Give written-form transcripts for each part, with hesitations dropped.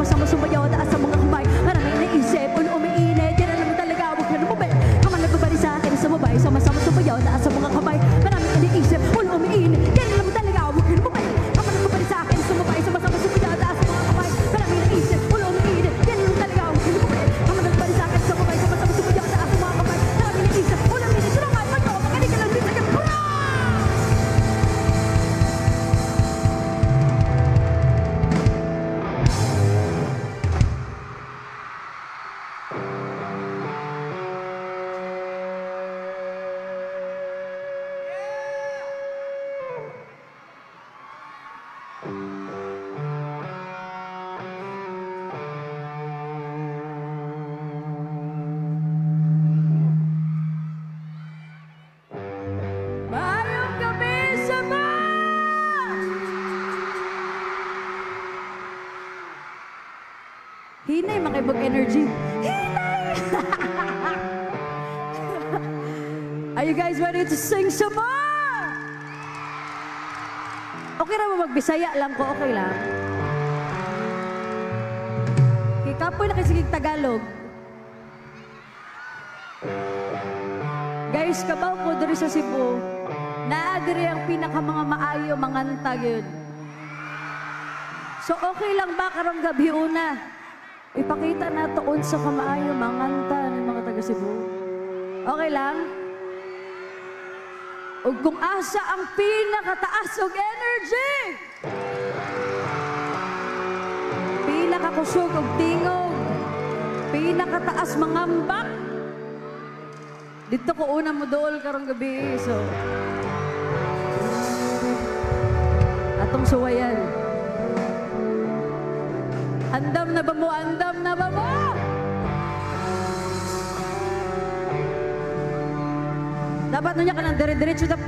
sama-sama sumayaw, taas ang mga kamay. Maraming naisip, ulo umiinit, yan alam mo talaga, huwag ka lumabay. Kaman nagbabali sa akin, sumabay, sama-sama sumayaw, taas ang mga kamay. Maraming iniisip, ulo umiinit, yan alam mo talaga, huwag ka lumabay. Kaman nagbabali sa akin, sumabay, sama-sama sumayaw, taas ang mga kamay. Maraming naisip, ulo umiinit, yan alam mo talaga, huwag ka lumabay. Kaman nagbabali sa akin, sumabay, sama-sama sumayaw, taas ang mga kamay. Maraming naisip, ulo umiinit, tulungan, magkaw, magaling ka lang din sa kapura! Mayong gabi sa Hinay, makibog energy. Hinay! Are you guys ready to sing some more? Okay na mo magbisaya lang ko, okay lang. Kikapoy na kasigig Tagalog. Guys, kabaw ko diri sa Cebu, naadiri ang pinaka mga maayo manganta yun. So okay lang ba karong gabi una? Ipakita na toon sa kamaayo manganta ng mga taga Cebu. Okay lang? Ug kung asa ang pinakataas og energy, pinakakusog og tingog, pinakataas mangambak, dito ko una mo dool karong gabi. So, atong suwayan. Andam na ba mo? Andam na ba mo? Dapat nun niya ka ng dire-diretso na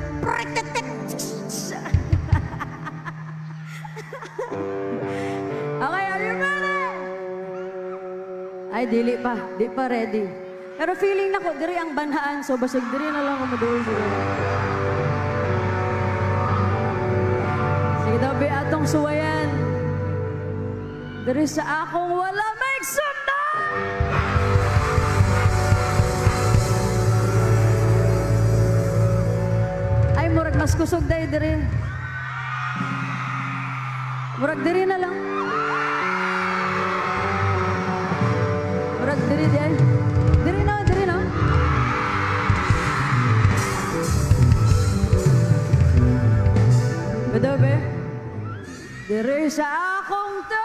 okay, are you ready? Ay, dili pa. Di pa ready. Pero feeling na ko, diri ang banhaan. So, basig diri na lang ako maduol siguro. Sige daw, be, atong suwayan. Diri sa akong wala may sundan! Ay, murag mas kusog dahi diri. Murag diri na lang. Murag diri dahi. Diri na, diri na. Bedobe. Diri sa akong tayo.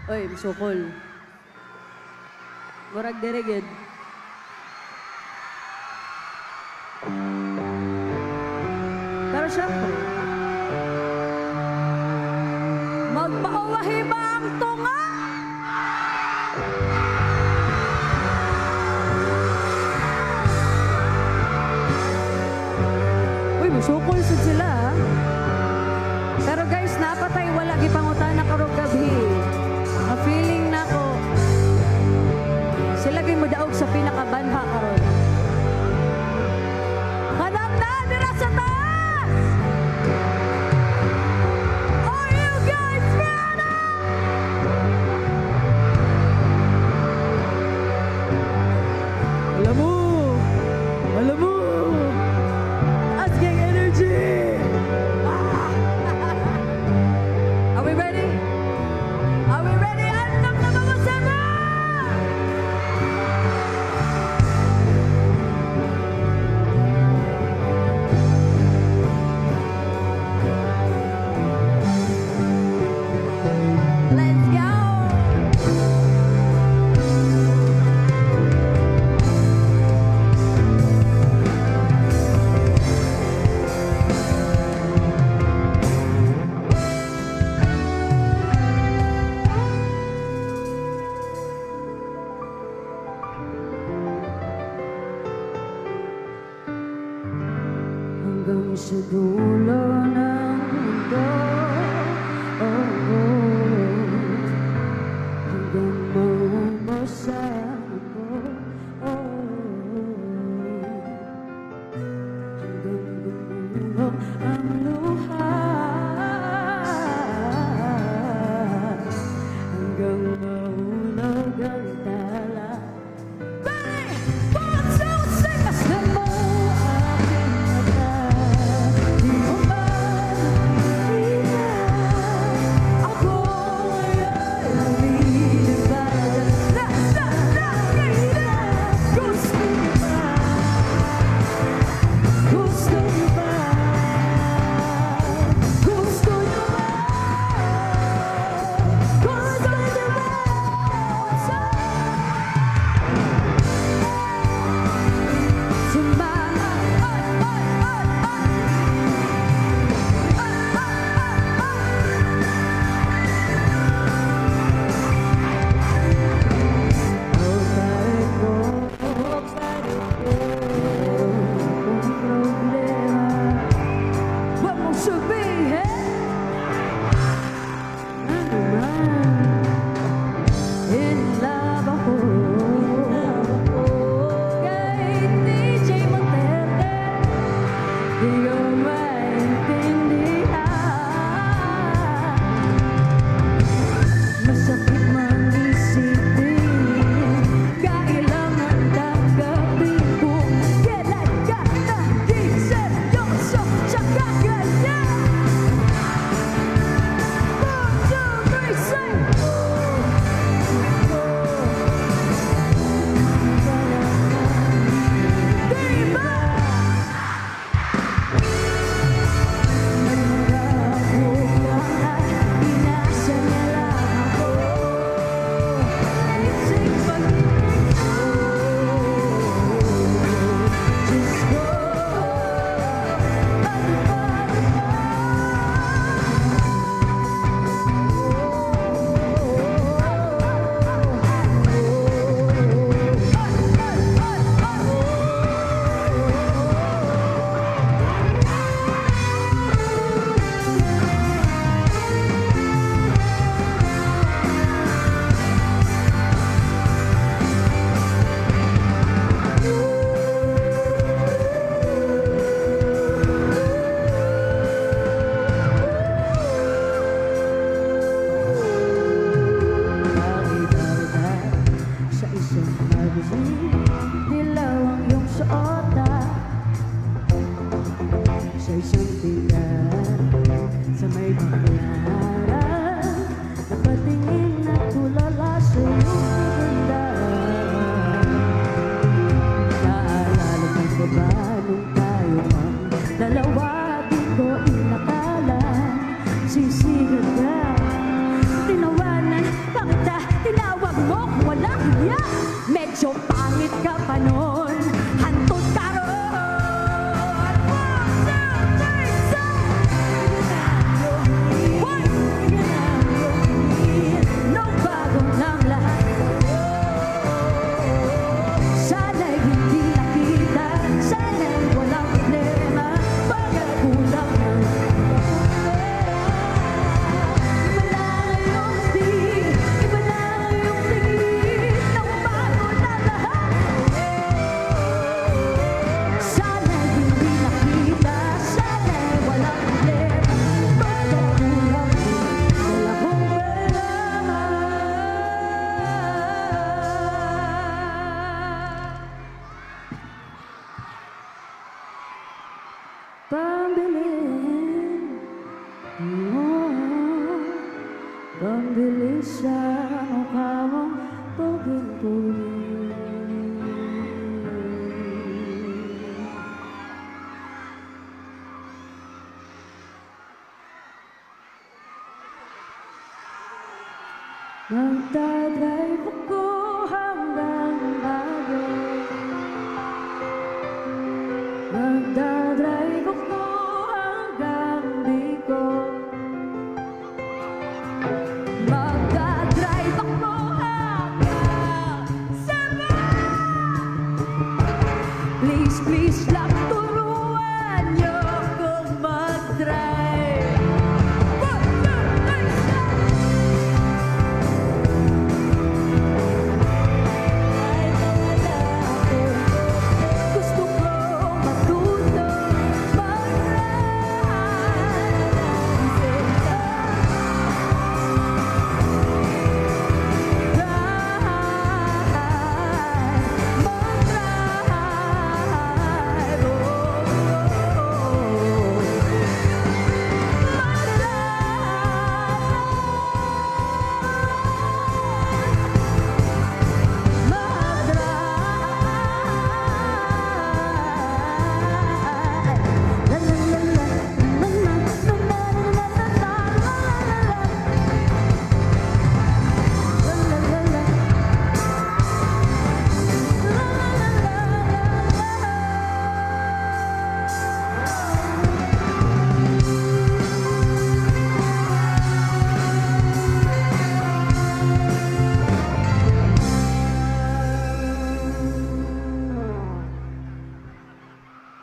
Oy, musukol. Murag diri gid. Pero syempre, magpauwahi ba ang tunga? Uy, musukol sad sila, ha? Pero guys, napatay wala gipangutana karong gabi. Ang feeling na ko, sila gay mo daog sa pinakabanha karon. Kanang na, dira sa taas! Are you guys ready? Alam mo, asking energy! Are we ready? Are we ready? Andam na ba masama? Let's go! Hanggang sa dulo ng mundo, hanggang maumasa ako, Pambilin mo, pambili sa mukha mong puging-puging. Magdadrive ako hanggang bago. Magdadrive ako hanggang Bicol. Magdadrive ako hanggang Cebu. Please, please lang turuan niyo kung mag-drive.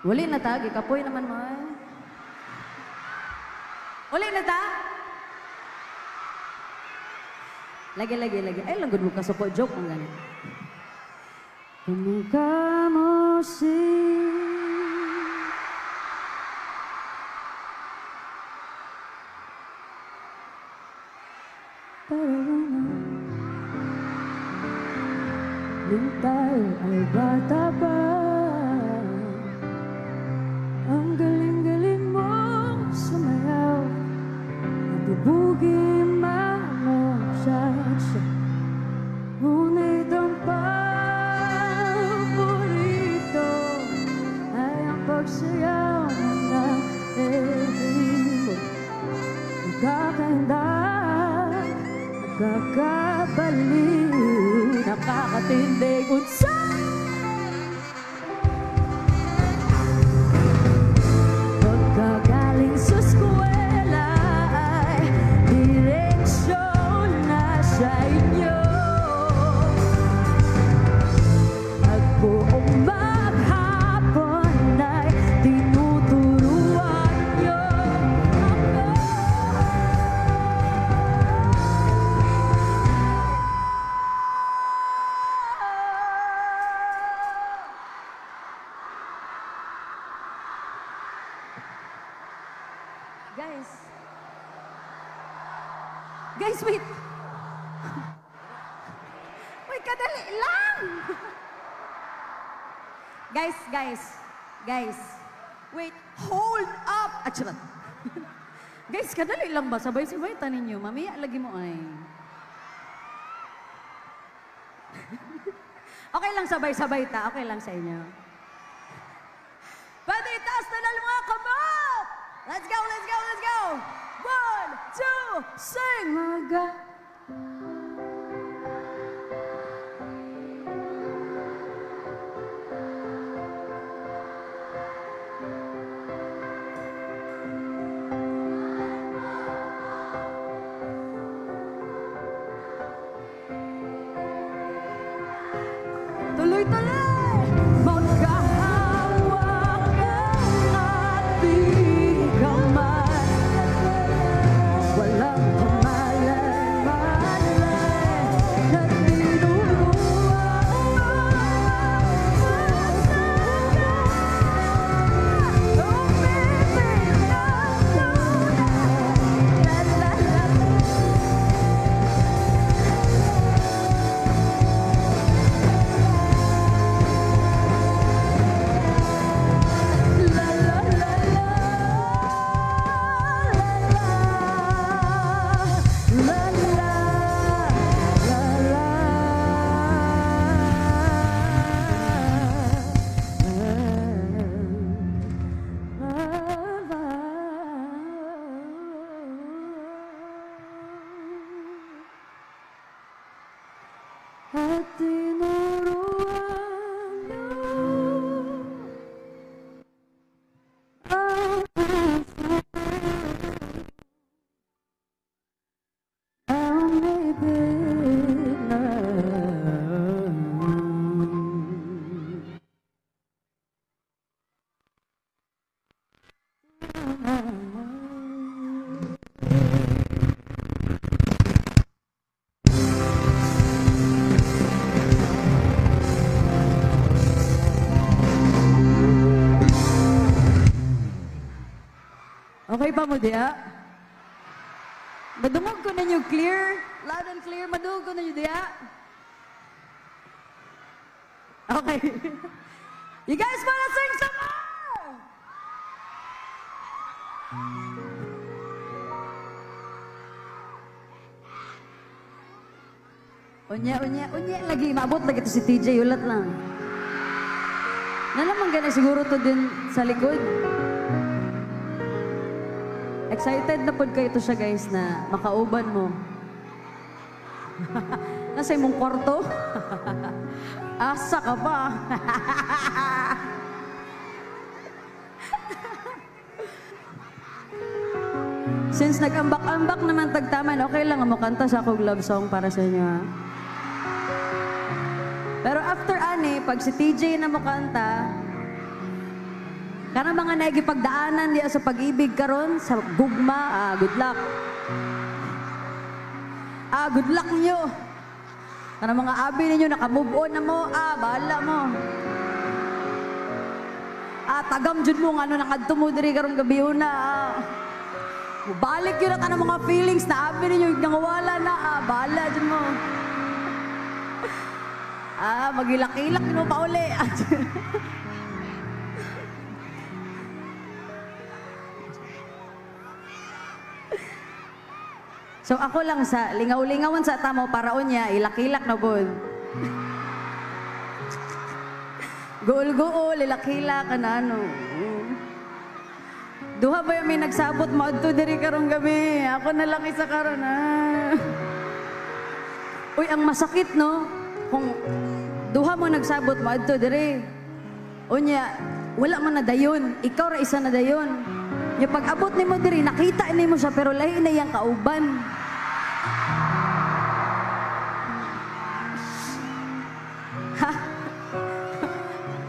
Uli na ta, gikapoy naman mo eh. Uli na ta? Lagi. Ay, langgod mo ka po. Joke ang ganit. Kumuka mo nung tayo ay bata pa. Ang galing-galing mong sumayaw. Nabubugi manong siya. Ngunit ang paborito ay ang pagsayaw ng mo. Nagkakahanda, nagkakabaliw, nakakatindig unsa. Pagkagaling sa eskwela ay direksyon na sa inyo. At buong maghapon ay tinuturuan niyo ako. Guys, wait. Wait, kadali lang. Guys. Wait, hold up. Charot. Guys, kadali lang ba? Sabay-sabay tanin nyo. Mamaya, lagi mo ay. Okay lang, sabay-sabay ta. Okay lang sa inyo. Pwede itaas na lang mga kabot! Let's go! 1, 2, sing! Maga. Tuloy-tuloy! Walang kamalan Okay pa mo diya? Madungog ko na nyo clear. Loud and clear. Madungog ko na nyo diya. Okay. You guys wanna sing some more? Unya lagi. Maabot lagi to si TJ. Ulat lang. Nalamang gana siguro to din sa likod. Excited na pod kayo to siya guys na makauban mo. Nasa imong kwarto? Asa ka pa? Since nag-ambak-ambak naman tagtaman, okay lang mo kanta sa akong love song para sa inyo. Ha? Pero after ani, pag si TJ na mo kanta, kana mga nagipagdaanan diya sa pag-ibig karon sa gugma, good luck. Good luck niyo. Kana mga abi ninyo naka-move on na mo, bahala mo. Tagam jud mo ngano nakadto mo diri karon gabi una. Balik yun na tanang mga feelings na abi ninyo nangawala na, bahala jud mo. Magilak-ilak mo pa uli. So ako lang sa lingaw-lingawan sa tamo paraon niya, ilak-ilak na bod. Gool-gool, ilak-ilak ka na ano. Duha ba yung may nagsabot mo adto diri karong gabi? Ako na lang isa karon Uy, ang masakit no, kung duha mo nagsabot mo adto diri. Unya, wala man na dayon, ikaw ra isa na dayon. Yung pag-abot ni mo diri, nakita ni mo siya, pero lahi na yung kauban. Ha?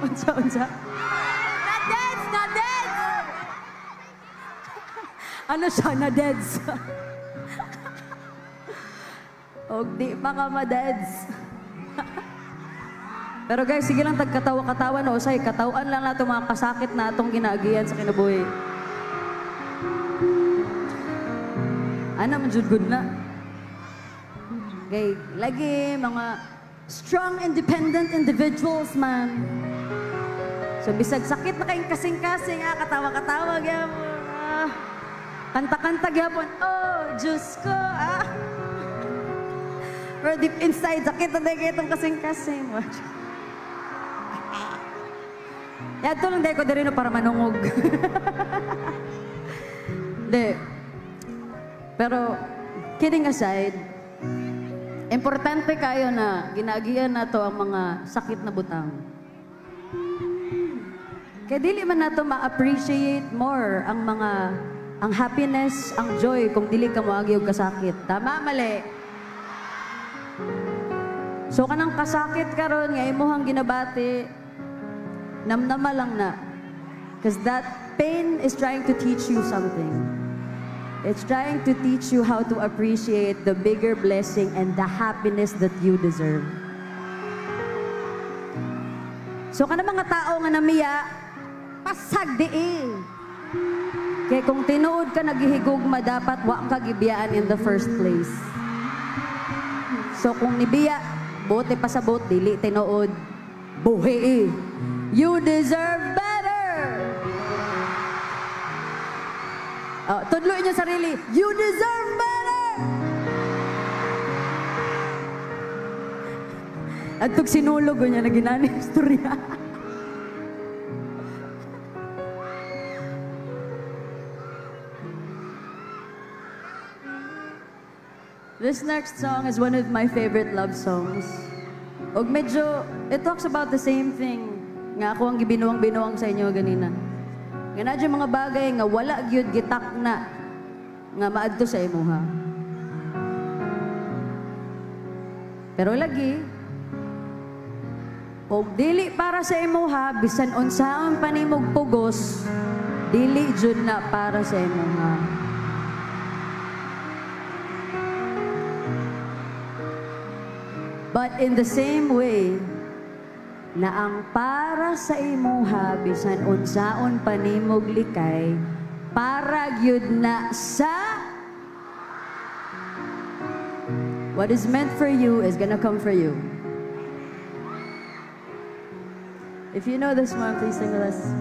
Unsa? Not dead! Not dead! Ano siya? Na deads? Og di pa ka ma-deads. Pero guys, sige lang tagkatawa-katawa no, say, katawan lang na itong mga kasakit na itong ginaagian sa kinabuhi. Ano man jud good na. Okay, lagi mga strong, independent individuals man. So bisag sakit na kayong kasing-kasing, katawa-katawa gyapon. Kanta-kanta gyapon. Oh, Diyos ko, Pero deep inside, sakit na dahil itong kasing-kasing. Yan tulong dahil ko din rin para manungog. Hindi. Pero, kidding aside, importante kayo na ginagian na to ang mga sakit na butang. Kaya dili man na to ma-appreciate more ang happiness, ang joy kung dili ka moagi og kasakit. Tama, mali. So, kanang kasakit karon nga imuhang ginabati, namnama lang na. Because that pain is trying to teach you something. It's trying to teach you how to appreciate the bigger blessing and the happiness that you deserve. So, kana mga tao nga namiya, pasag diin. Kaya kung tinuod ka naghihigugma, dapat wa ka gibiyaan in the first place. So, kung nibiya, bote pasabot, dili tinuod, buhi. You deserve better! Tudloy niyo sarili, you deserve better! At pag sinulog niya na ginani istorya. This next song is one of my favorite love songs. Og medyo, it talks about the same thing nga ako ang gibinuwang-binuwang sa inyo ganina. Nga na dyan mga bagay nga wala gyud gitak na nga maadto sa imuha. Pero lagi, og dili para sa imuha, bisan unsaon pa nimog pugos, dili jud na para sa imuha. But in the same way, na ang para sa imuha, bisan unsaon panimog likay, para gyud na sa what is meant for you is gonna come for you. If you know this one, please sing with us.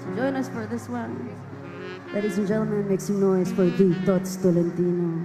So join us for this one. Ladies and gentlemen, make some noise for the Tots Tolentino.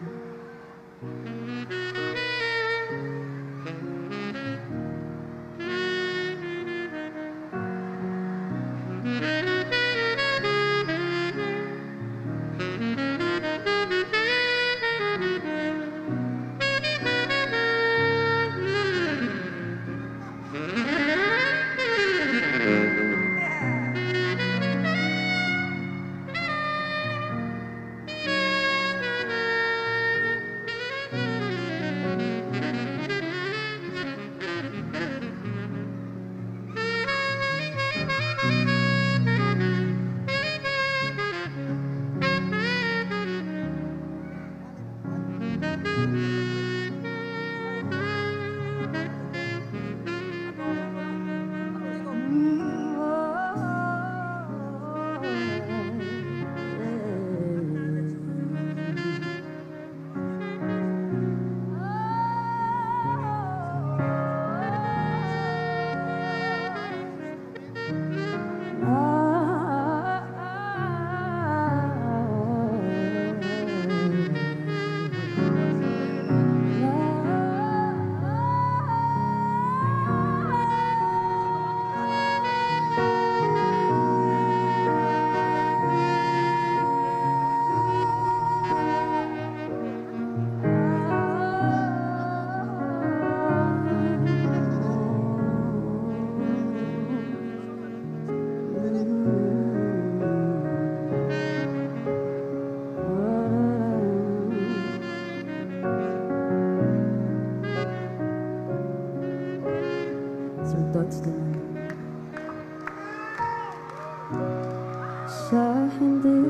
Sa hindi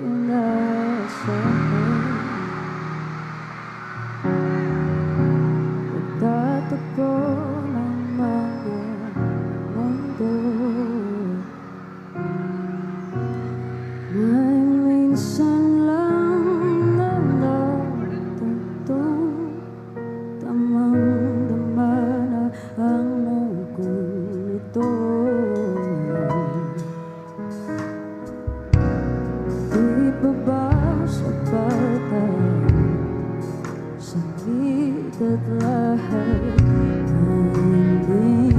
inaasahan, nagtatagpo ng mga mundo. May minsan lang na natutong tamang-dama na ang mungkong ito. At lahat hindi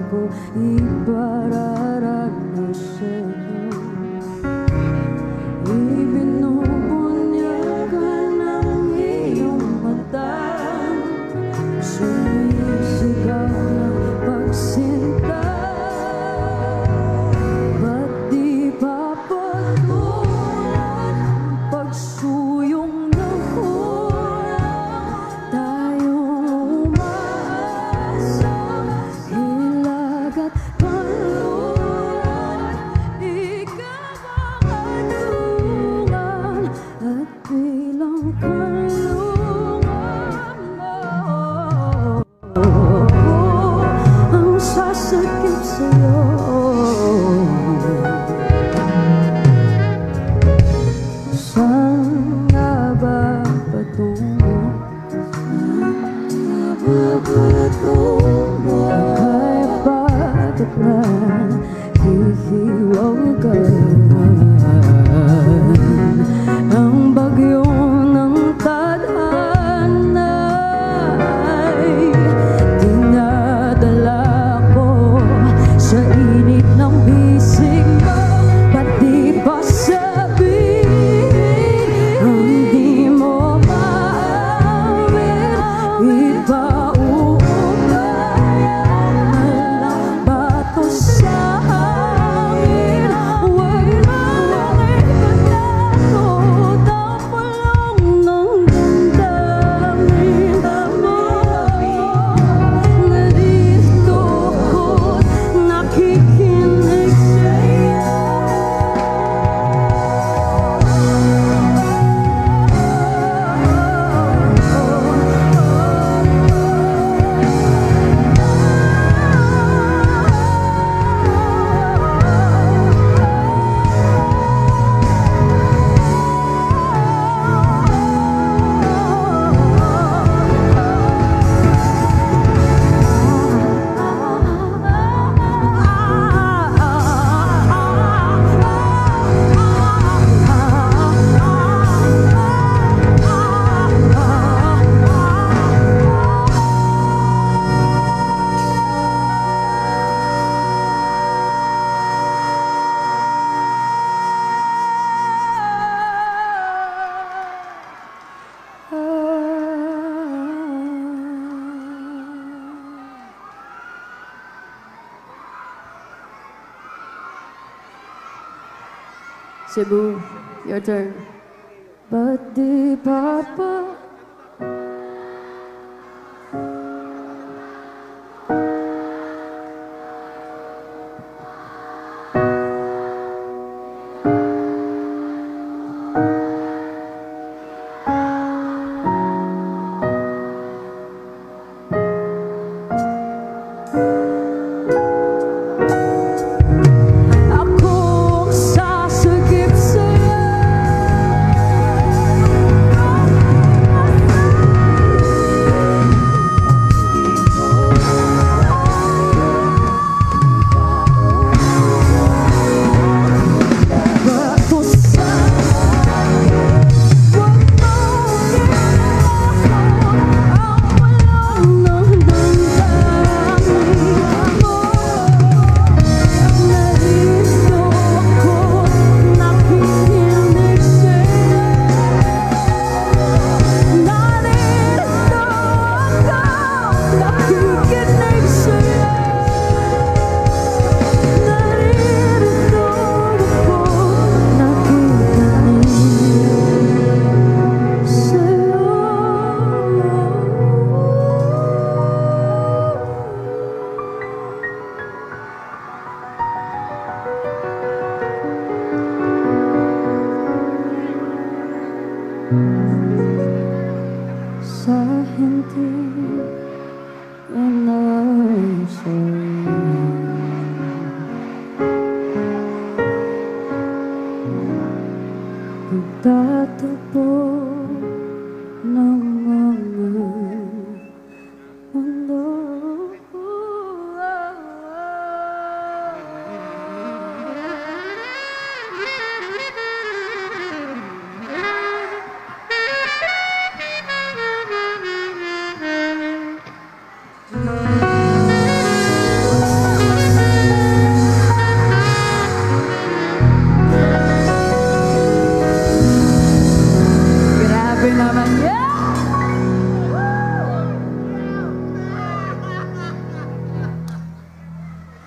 ko ipararanasan. Ibinubunyagan ang iyong mata, sumisigaw ng pagsinta. Ba't di pa patulan ang pagsuyong ng sasakit sa'yo. Saan nga ba patungo? Ay bakit na hihiwaw ka? Ang bagyo ng tadhana ay dinadala sa init ng bisig mo. Ba't di ba sabihin ang di mo maamin? Iba uumayan ng bato sa hangin. Wala Cebu, your turn. Ba't di pa pa?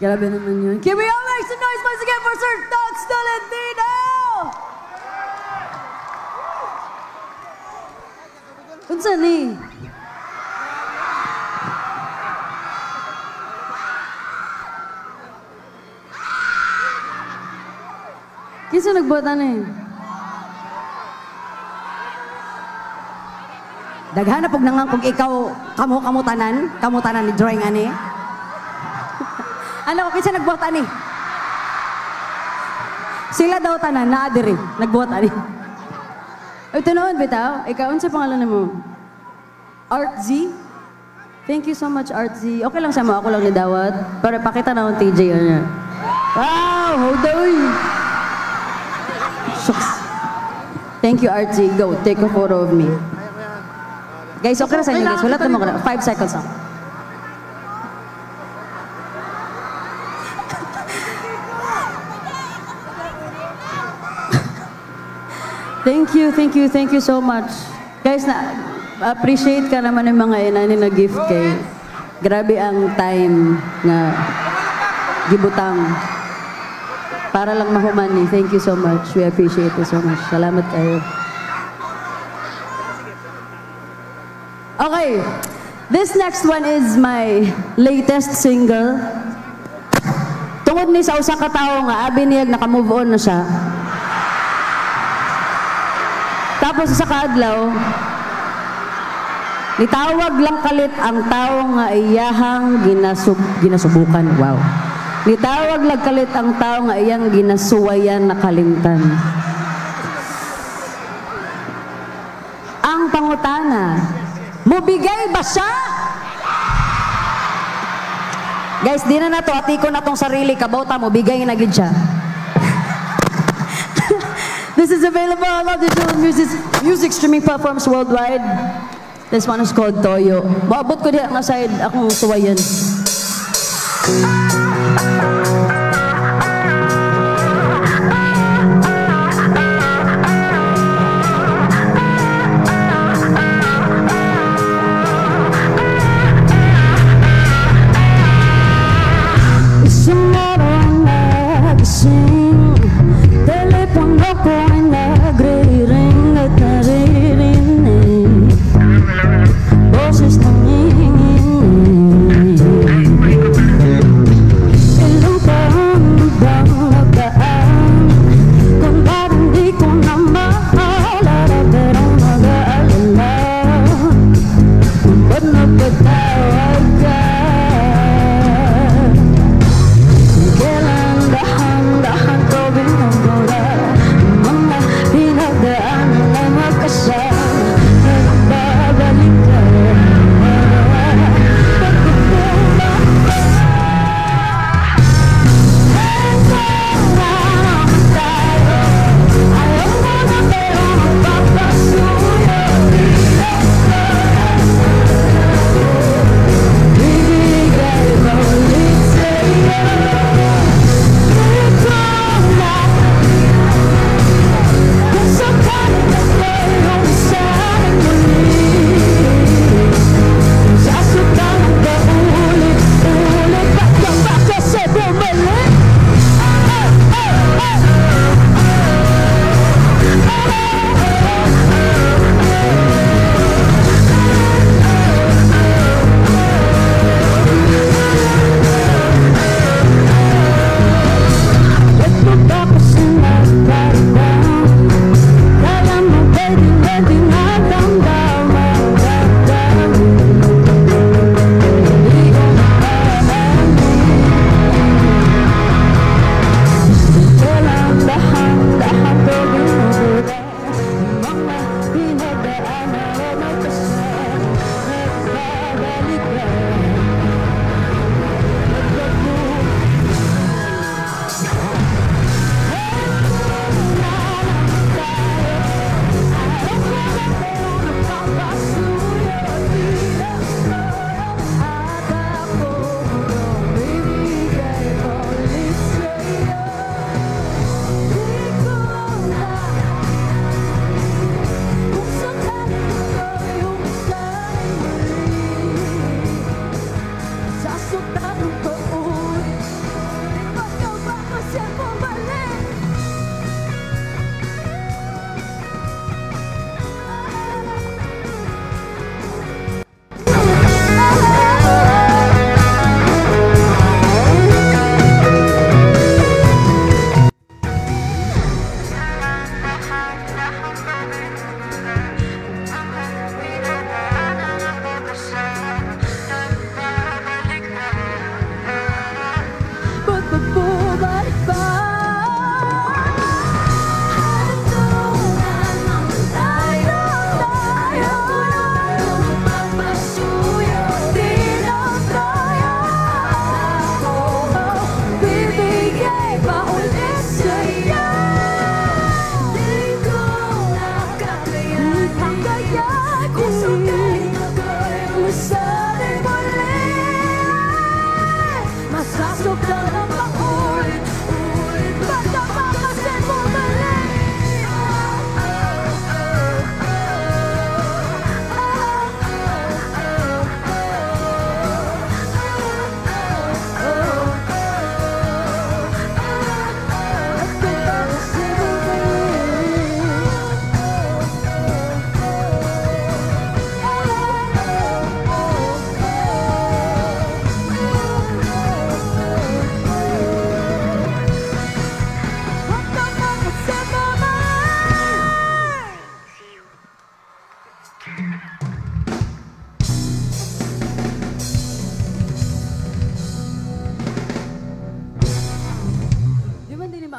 Grabe naman yun. Can we all make some noise once again for Sir Tox Tolentino? Unsa ni? Kinsa nagbuhat ni? Daghan na pag nangang kung ikaw kamutanan ni drawing ani. Ano ko kinsa nagbuhat ani? Sila daw tanan naa diri nagbuhat ani. Ay tinood bitaw, ikaw unsa pangalan nimo? Art Z? Thank you so much Art Z. Okay lang sa mo, ako lang ni dawat para pakita na akong TJ niya. Wow, hudoy. Shucks. Thank you Art Z. Go, take a photo of me. Guys, okay na sa inyo guys. Wala naman ko na. 5 seconds lang. Thank you so much. Guys, appreciate ka naman ng mga inani na gift kay. Grabe ang time na gibutang. Para lang mahuman ni. Thank you so much. We appreciate it so much. Salamat kayo. Okay, this next one is my latest single. Tungod ni sa usa ka tawo nga abi niyag naka-move on na siya. Tapos sa kaadlaw, nitawag lang kalit ang tawo nga iyahang ginasubukan. Wow. Nitawag lang kalit ang tawo nga iyang ginasuwayan na kalimtan. Ang pangutana, mubigay ba siya? Guys, di na to, atiko na tong sarili, kabauta mo, bigay na gid siya. This is available on all digital music streaming platforms worldwide. This one is called Toyo. Maabot ko diya nga side akong suwayan. Telepono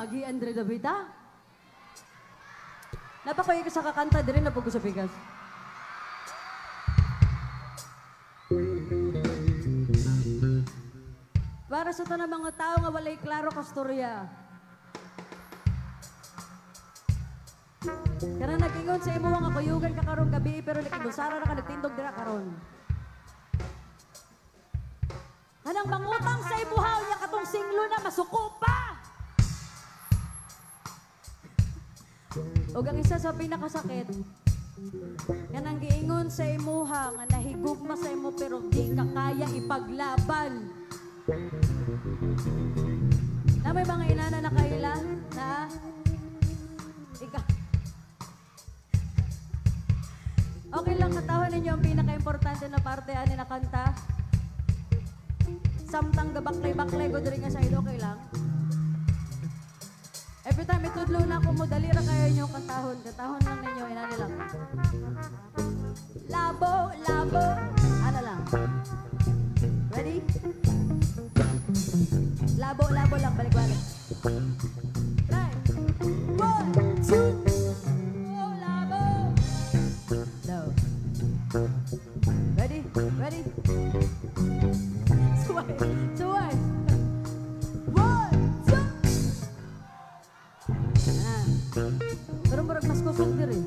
Magi Andre Davida. Napakoy ka sa kakanta, di rin napugo sa bigas. Para sa tanang mga tao nga walay klaro kastorya. Karang nag-ingon sa imo nga kuyugan ka karong gabi pero nakibusara na ka nagtindog dira karon. Anang mangutang sa imuhaw niya katong singlo na masuko pa. Ug ang isa sa pinakasakit, kanang giingon sa imuha nga nahigugma sa imo pero di ka kaya ipaglaban. Na may mga inana na kaila na okay lang katawhan ninyo ang pinaka-importante na parte ani na kanta. Samtang gabaklay-baklay ko diri nga sa ilo, okay lang. Every time itudlo na ako mo, dali ra kayo inyo kantahon. Kantahon lang ninyo, inani lang. Labo, labo. Ano lang. Ready? Labo, labo lang. Balik-balik. Right. 1, 2. Oh, labo. No. Ready? Ready? Suway. Suway. 1, 2. Pero marag mas kusog diri.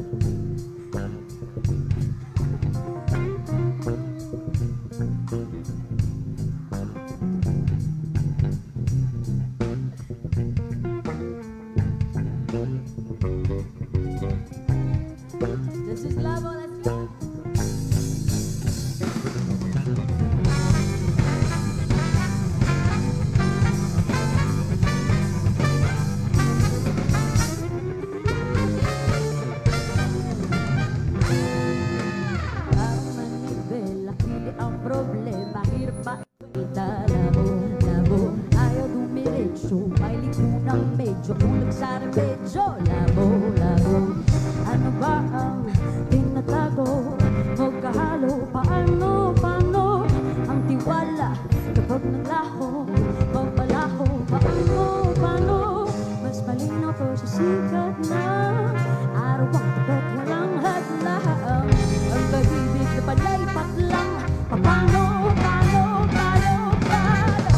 This is Labo, let's go. Problema, hirap ba italabo, labo, ayaw dumiretso, may lipunang medyo, kung nagsari medyo, labo, labo, ano ba ang tinatago, magkahalo, paano, paano, ang tiwala, kapag naglaho, magpalaho, paano, paano, mas malinaw to sa sikat na, araw ang tapat, walang hadlang, ang pag-ibig na palaypat lang, paano, paano, paano, paano?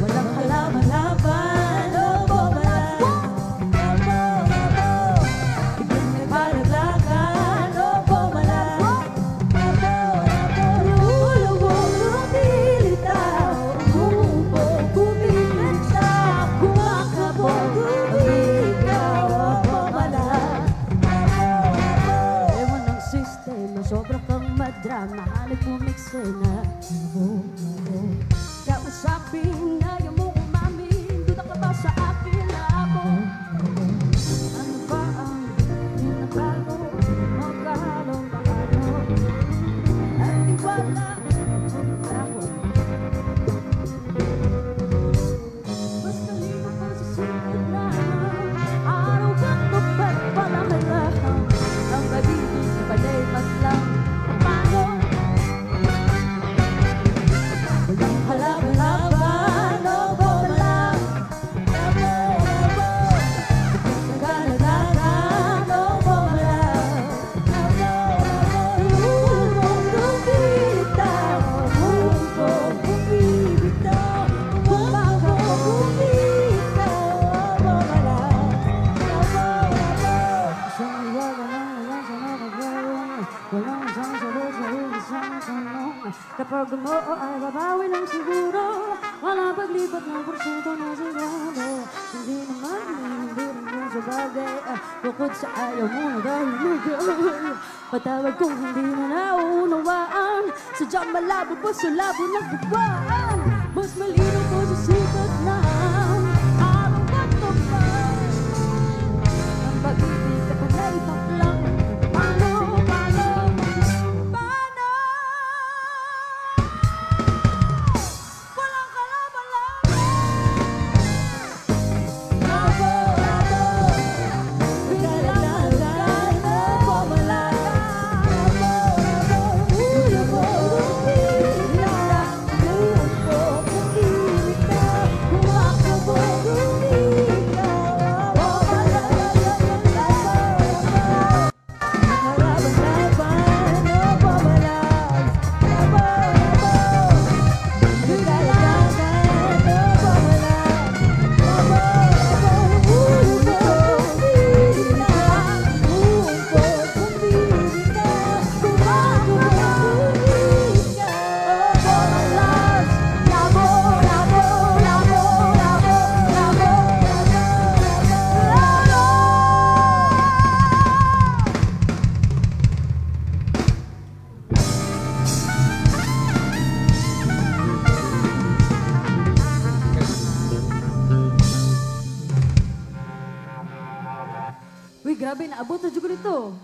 Walang halaman-laban, lobo, malabo, lobo, lobo. Biglang may palaglagan, lobo, malabo, lobo, lobo. Lobo, lumilitaw, umubo, kumilit sa kumakabog, umigaw, lobo, malabo, lobo. Ewan ng sistema, sobra kang madrama, hanip mo eksena. Kausapin na yung mong umamin, duda ka ba sa akin ako? Ano ba ang tinatago? Magkahalong paano? At tiwala ang ako. Mas kalima ka sa sikat na araw kang tupat palang halang. Ang pag-ibig na palaypat lang. Paano? Walang halaman-laban, lobo, malang, lobo, lobo. Nagkalagalan, lobo, malang, lobo, lobo. Lumong bumibitaw, lumong bumibitaw, lumang bumibitaw, lobo, malang, lobo, lobo. Isang iwaga lang nalang sa nakagawang, walang isang sagot sa isang tanong. Kapag gumoo ay babawi lang siguro, wala paglipat ng porsyento na siguro. Hindi naman sa bagay, bukod sa ayaw mo na dahil magawin. Patawag kung hindi mo naunawaan, sadyang malabo po sa labo ng bigwaan. Mas malinaw po sa sikat na araw at tapat. Ang pag-ibig na palaypak lang. Paano, paano, paano? Walang kalaban-laban. Labo, labo. Nagkalagalan, lobo, malaga. Labo, labo. Labo, lumilitaw, lumpo, pag-ibig na. Uy, grabe, naabot na dyan ko dito.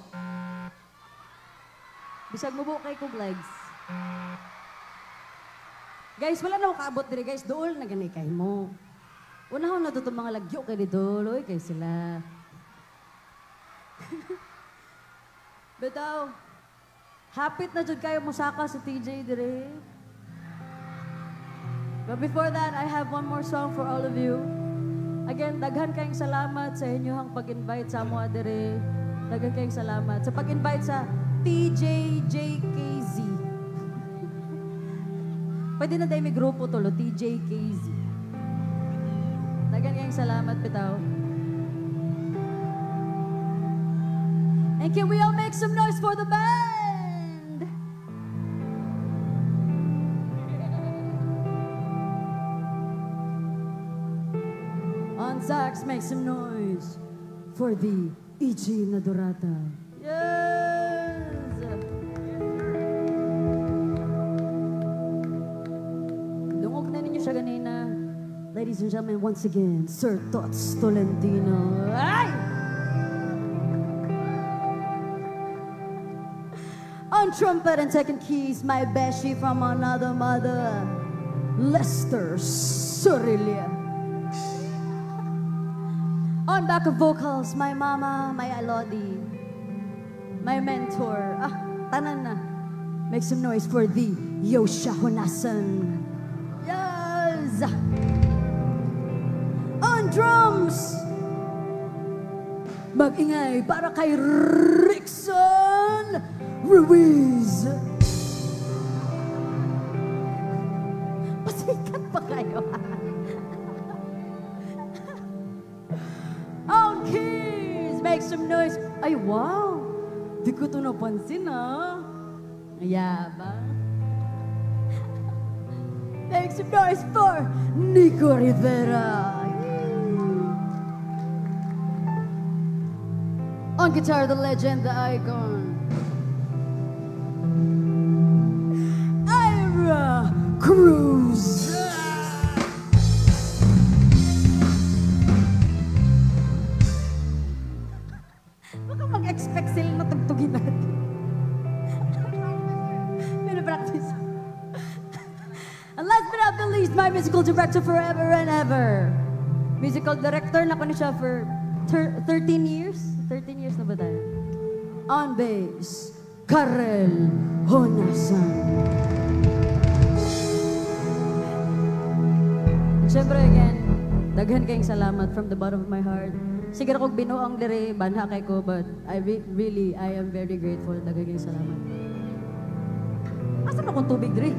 Bisag mo kay kong legs. Guys, wala na ako kaabot diri guys. Dool na ganay kay mo. Unahon na to mga lagyo kay dito. Loy, kay sila. Bitaw, hapit na dyan kayo musaka sa TJ dire. But before that, I have one more song for all of you. Again, daghan kayong salamat sa inyong pag-invite sa mo dire. Daghan kayong salamat sa pag-invite sa TJJKZ. Pwede na tayo may grupo tolo, TJKZ. Daghan kayong salamat, bitaw. And can we all make some noise for the band? On sax, make some noise for the Ichi Nadorata. Yes! Lungog na ninyo siya ganina. Ladies and gentlemen, once again, Sir Tots Tolentino. Ay! On trumpet and second keys, my beshi from another mother, Lester Surilia. On backup vocals, my mama, my Elodie, my mentor, tanan na. Make some noise for the Yosha Honasan. Yes! On drums, mag-ingay para kay Rickson Ruiz. Pasikat pa kayo. On keys, make some noise. Ay, wow. Di ko ito napansin, ha? Yabang. Make some noise for Nico Rivera. On guitar, the legend, the icon, Ira Cruz. Baka mag-expect sila na tugtugin natin. Pinapractice. And last but not the least, my musical director forever and ever. Musical director na ko na siya for 13 years. 13 years na ba tayo? On bass, Karel Honasan. Siyempre again, daghan kayong salamat from the bottom of my heart. Siguro kong binuang dire, banha kay ko, but I am very grateful. Daghan kayong salamat. Asan akong tubig dire?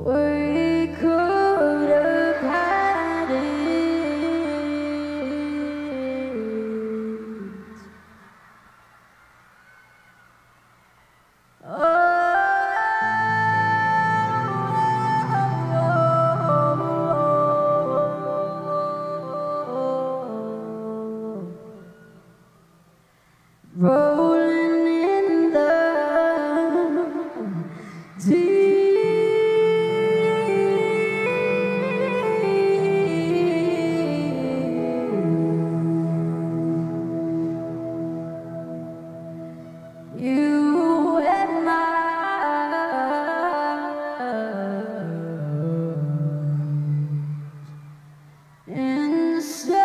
We could have had it. Rolling in the deep. You and inside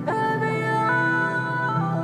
of your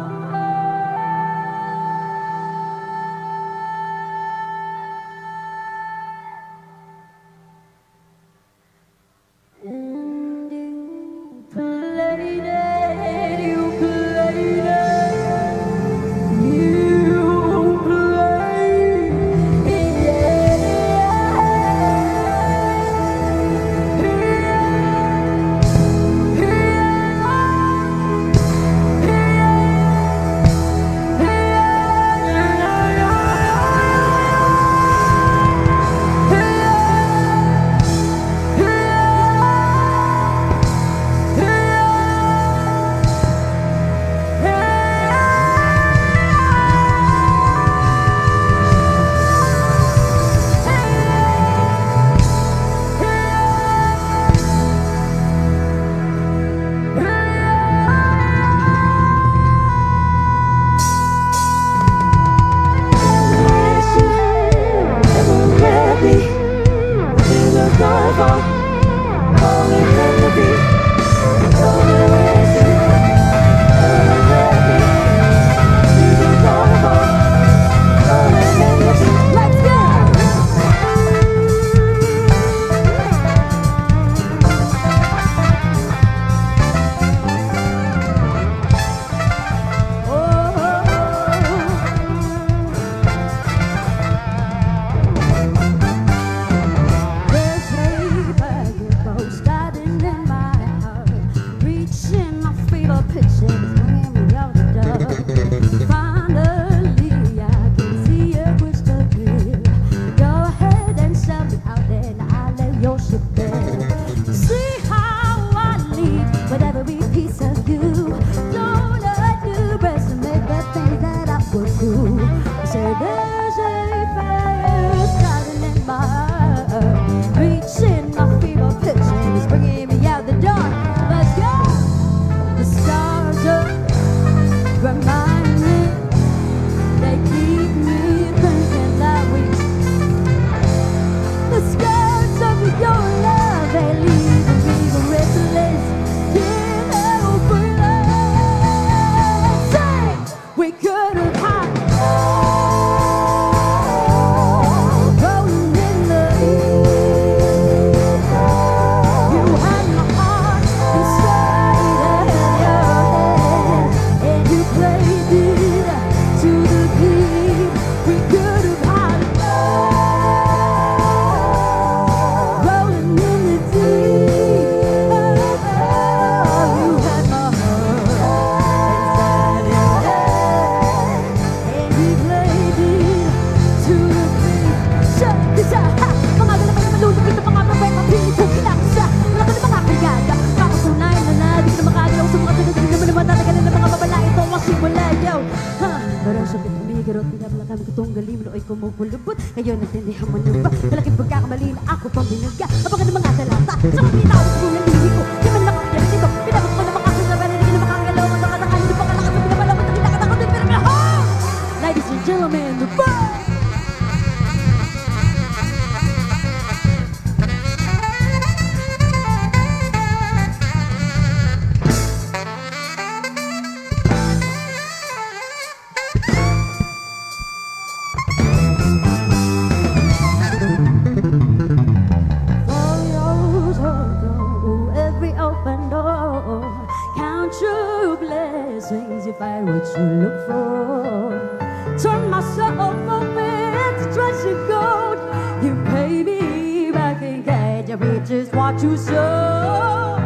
kumupulubot. Ngayon natindihan mo na ba? Malaking pagkakamali na ako pang binagya. Abangan ng mga talata sa mga binawas ko ng lihi ko. Di man nakakilala dito. Pinabot ko na makasal na bala. Hindi ka na makakagalaw. Matakatangan nito pa kalakas. Ang pinabalaw. Matakilakatan ko din. Pero lahat! Ladies and gentlemen, the band! If I what you look for, turn myself over to treasure gold. You pay me back and get your riches what you sow.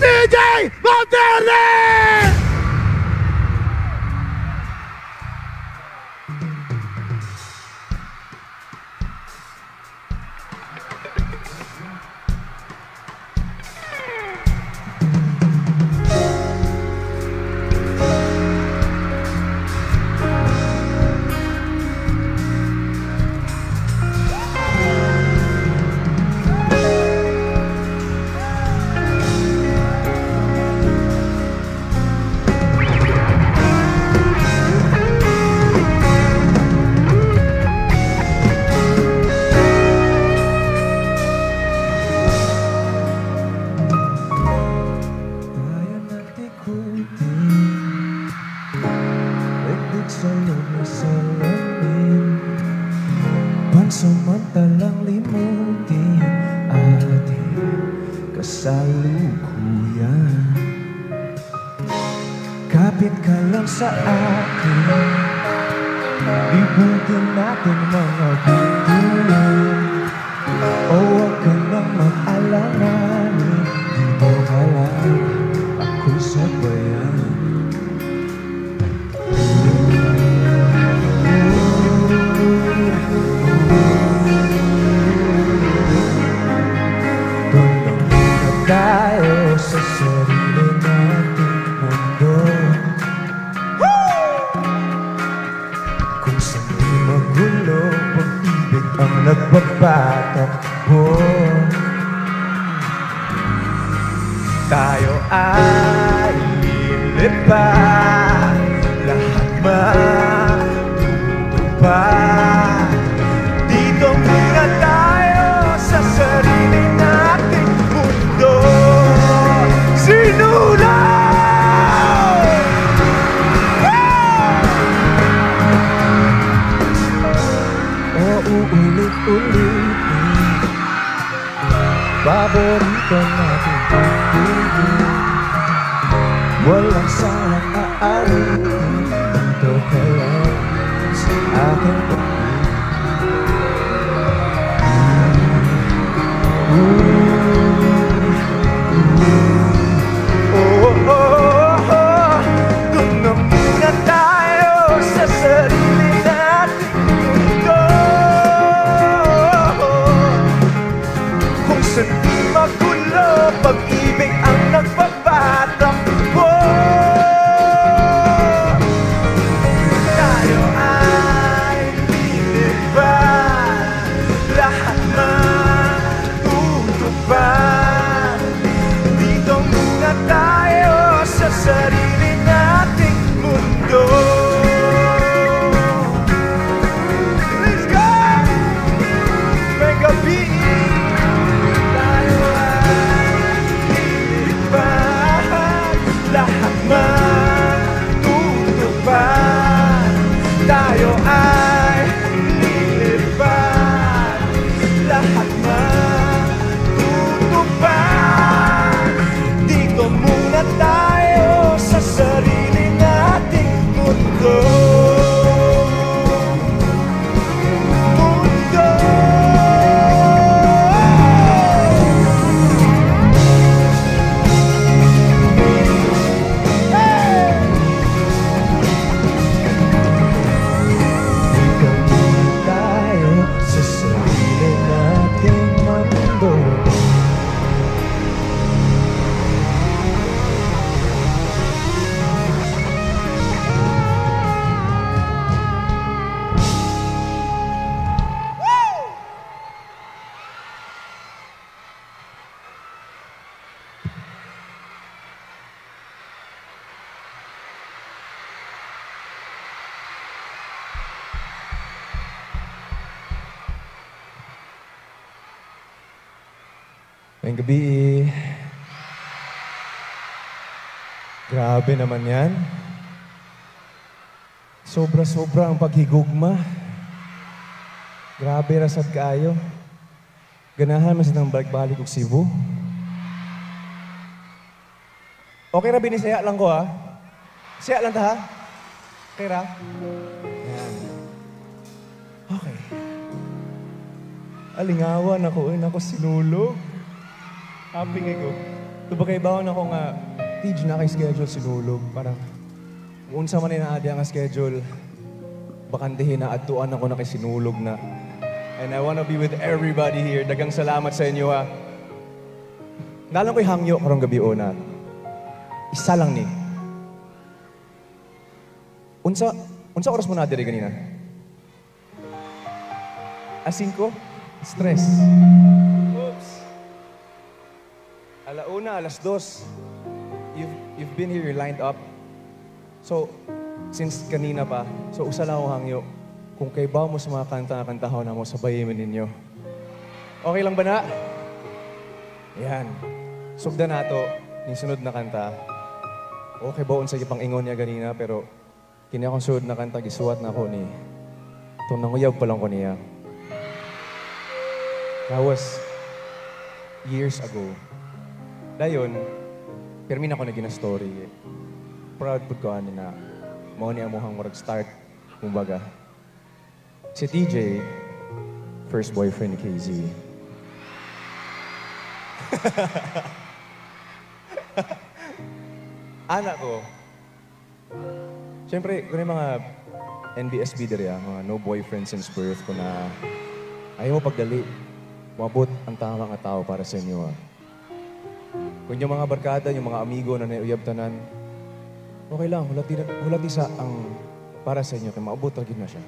DJ Monterne! Pansamantalang limutin ating kasalukuyan. Kapit ka lang sa akin, libutin natin mga bituin. O huwag ka nang mag-alanganin, di mo kailangan ako'y sabayan. Tayo sa sarili nating mundo, kung saan di magulo, pag-ibig ang nagpapatakbo. Tayo ay lilipad, lahat matutupad. Dito muna tayo sa sarili nating mundo. Sinulaw! O uulit-ulitin, paborito natin pagpigil. Walang salang aaritin, dito ka lang sa aking pagpigil. Doon na muna tayo sa sarili nating mundo, kung saan di magulo, pag-ibig ang nagpapatakbo. Tayo ay lilipad, lahat matutupad. Dito muna tayo sa sarili nating mundo. Let's go! May gabi tayo ay lilipad, lahat matutupad. Tayo ay lilipad, lahat matutupad. Dito muna tayo sa sarili nating mundo. Mundo. Dito muna tayo sa sarili nating mundo. Ngayong gabi, grabe naman yan. Sobra-sobra ang paghigugma. Grabe rasad kaayo. Ganahan mas nang balik-balik og Cebu. Okay ra binisaya lang ko ha. Saya lang ta ha. Okay ra? Yan. Okay. Alingawan ako, ako sinulog. Happy nga ko. Tuba kay bawon ako nga, Tidj na kay schedule sinulog. Parang, unsa man na adi ang schedule, bakantihin na atuan ako na kay sinulog na. And I wanna be with everybody here. Dagang salamat sa inyo ha. Nalang ko'y hangyo karong gabi na. Isa lang ni. Unsa oras mo na diri kanina? Asin ko? Stress. Oops. Alauna, alas 2. You've been here, you're lined up. So, since kanina pa, so usa lang akong hangyo. Kung kay ba mo sa mga kanta na kantahon na mo, sabayin mo ninyo. Okay lang ba na? Yan. Sugda na to, yung sunod na kanta. Okay ba unsa yung pang-ingon niya ganina, pero kini akong sunod na kanta, gisuwat na ako ni itong nanguyab pa lang ko niya. That was years ago. Dayon, permin ako na gina-story. Proud po ko na mao ni amuhang murag start, kumbaga. Si TJ, first boyfriend ni KZ. Anak ko, siyempre, kung yung mga NBSB diri, mga no boyfriend since birth ko na ayaw mo pagdali, mabot ang tamang tao para sa inyo. Kung yung mga barkada, yung mga amigo na nauyab tanan, okay lang, hulati sa ang para sa inyo, kaya maabot lagi na siya.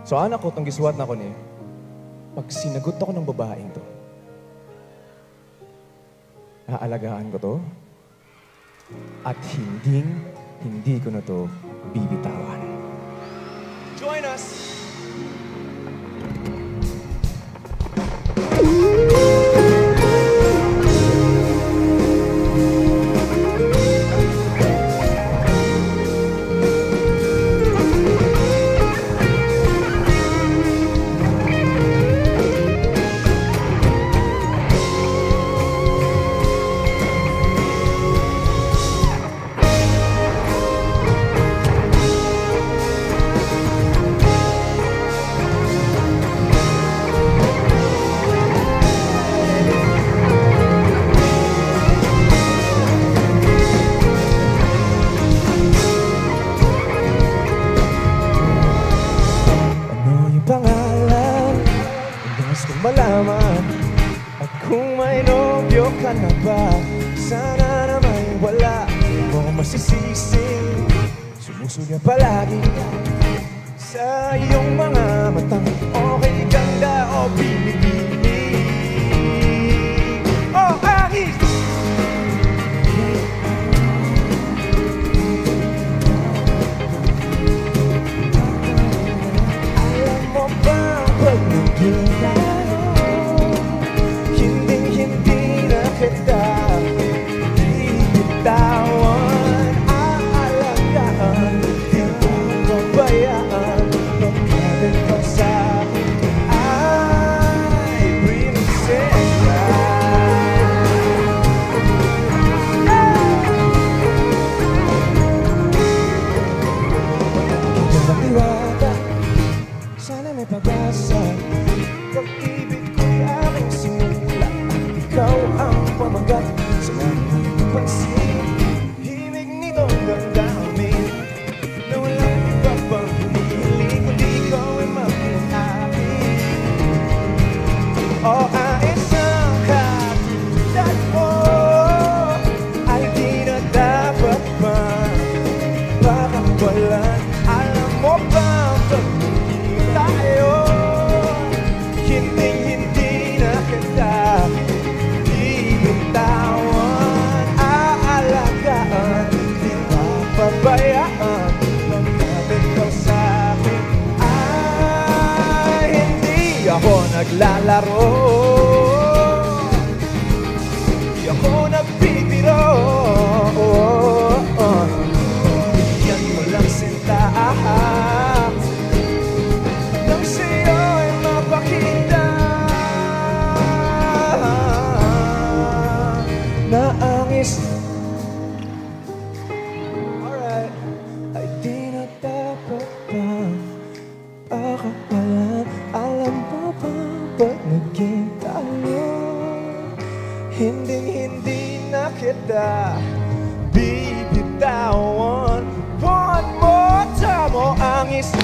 So anak ko, itong giswat na ko ni, pag sinagot ako ng babaeng to, aalagaan ko to, at hindi ko na to bibitawan. Join us! ka na ba? Sana na may wala mo masisising sumusuga palagi sa iyong mga matang okay ganda o binibini. Oh, ahis! Alam mo ba pag naging tayo, hindi na kita bibitawan, aalagaan, di ko babayaan. Pagkatid ka sa'kin ay prinsesa. Kitang tiwala, sana may pag-asa. Pag-ibig ko'y aking simula at ikaw ang pamagat sa aking pansin. Himig nitong damdamin na walang iba pang hinihiling kundi ikaw ay maging akin. O ayos ang katulad mo ay di na dapat pa pakawalan. Alam mo ba pag naging tayo, hindi na kita bibitawan, aalagaan, di papabayaan. Pagkatid ka sa'kin ay hindi ako naglalaro, di ako nagbibiro. Yan mo lang sinta nang sa'yo ay mapakita na angis. Alright, ay di na dapat pa pakawalan. Alam mo ba pag naging tayo, hindi na kita bibitawan. One more time, oh angis.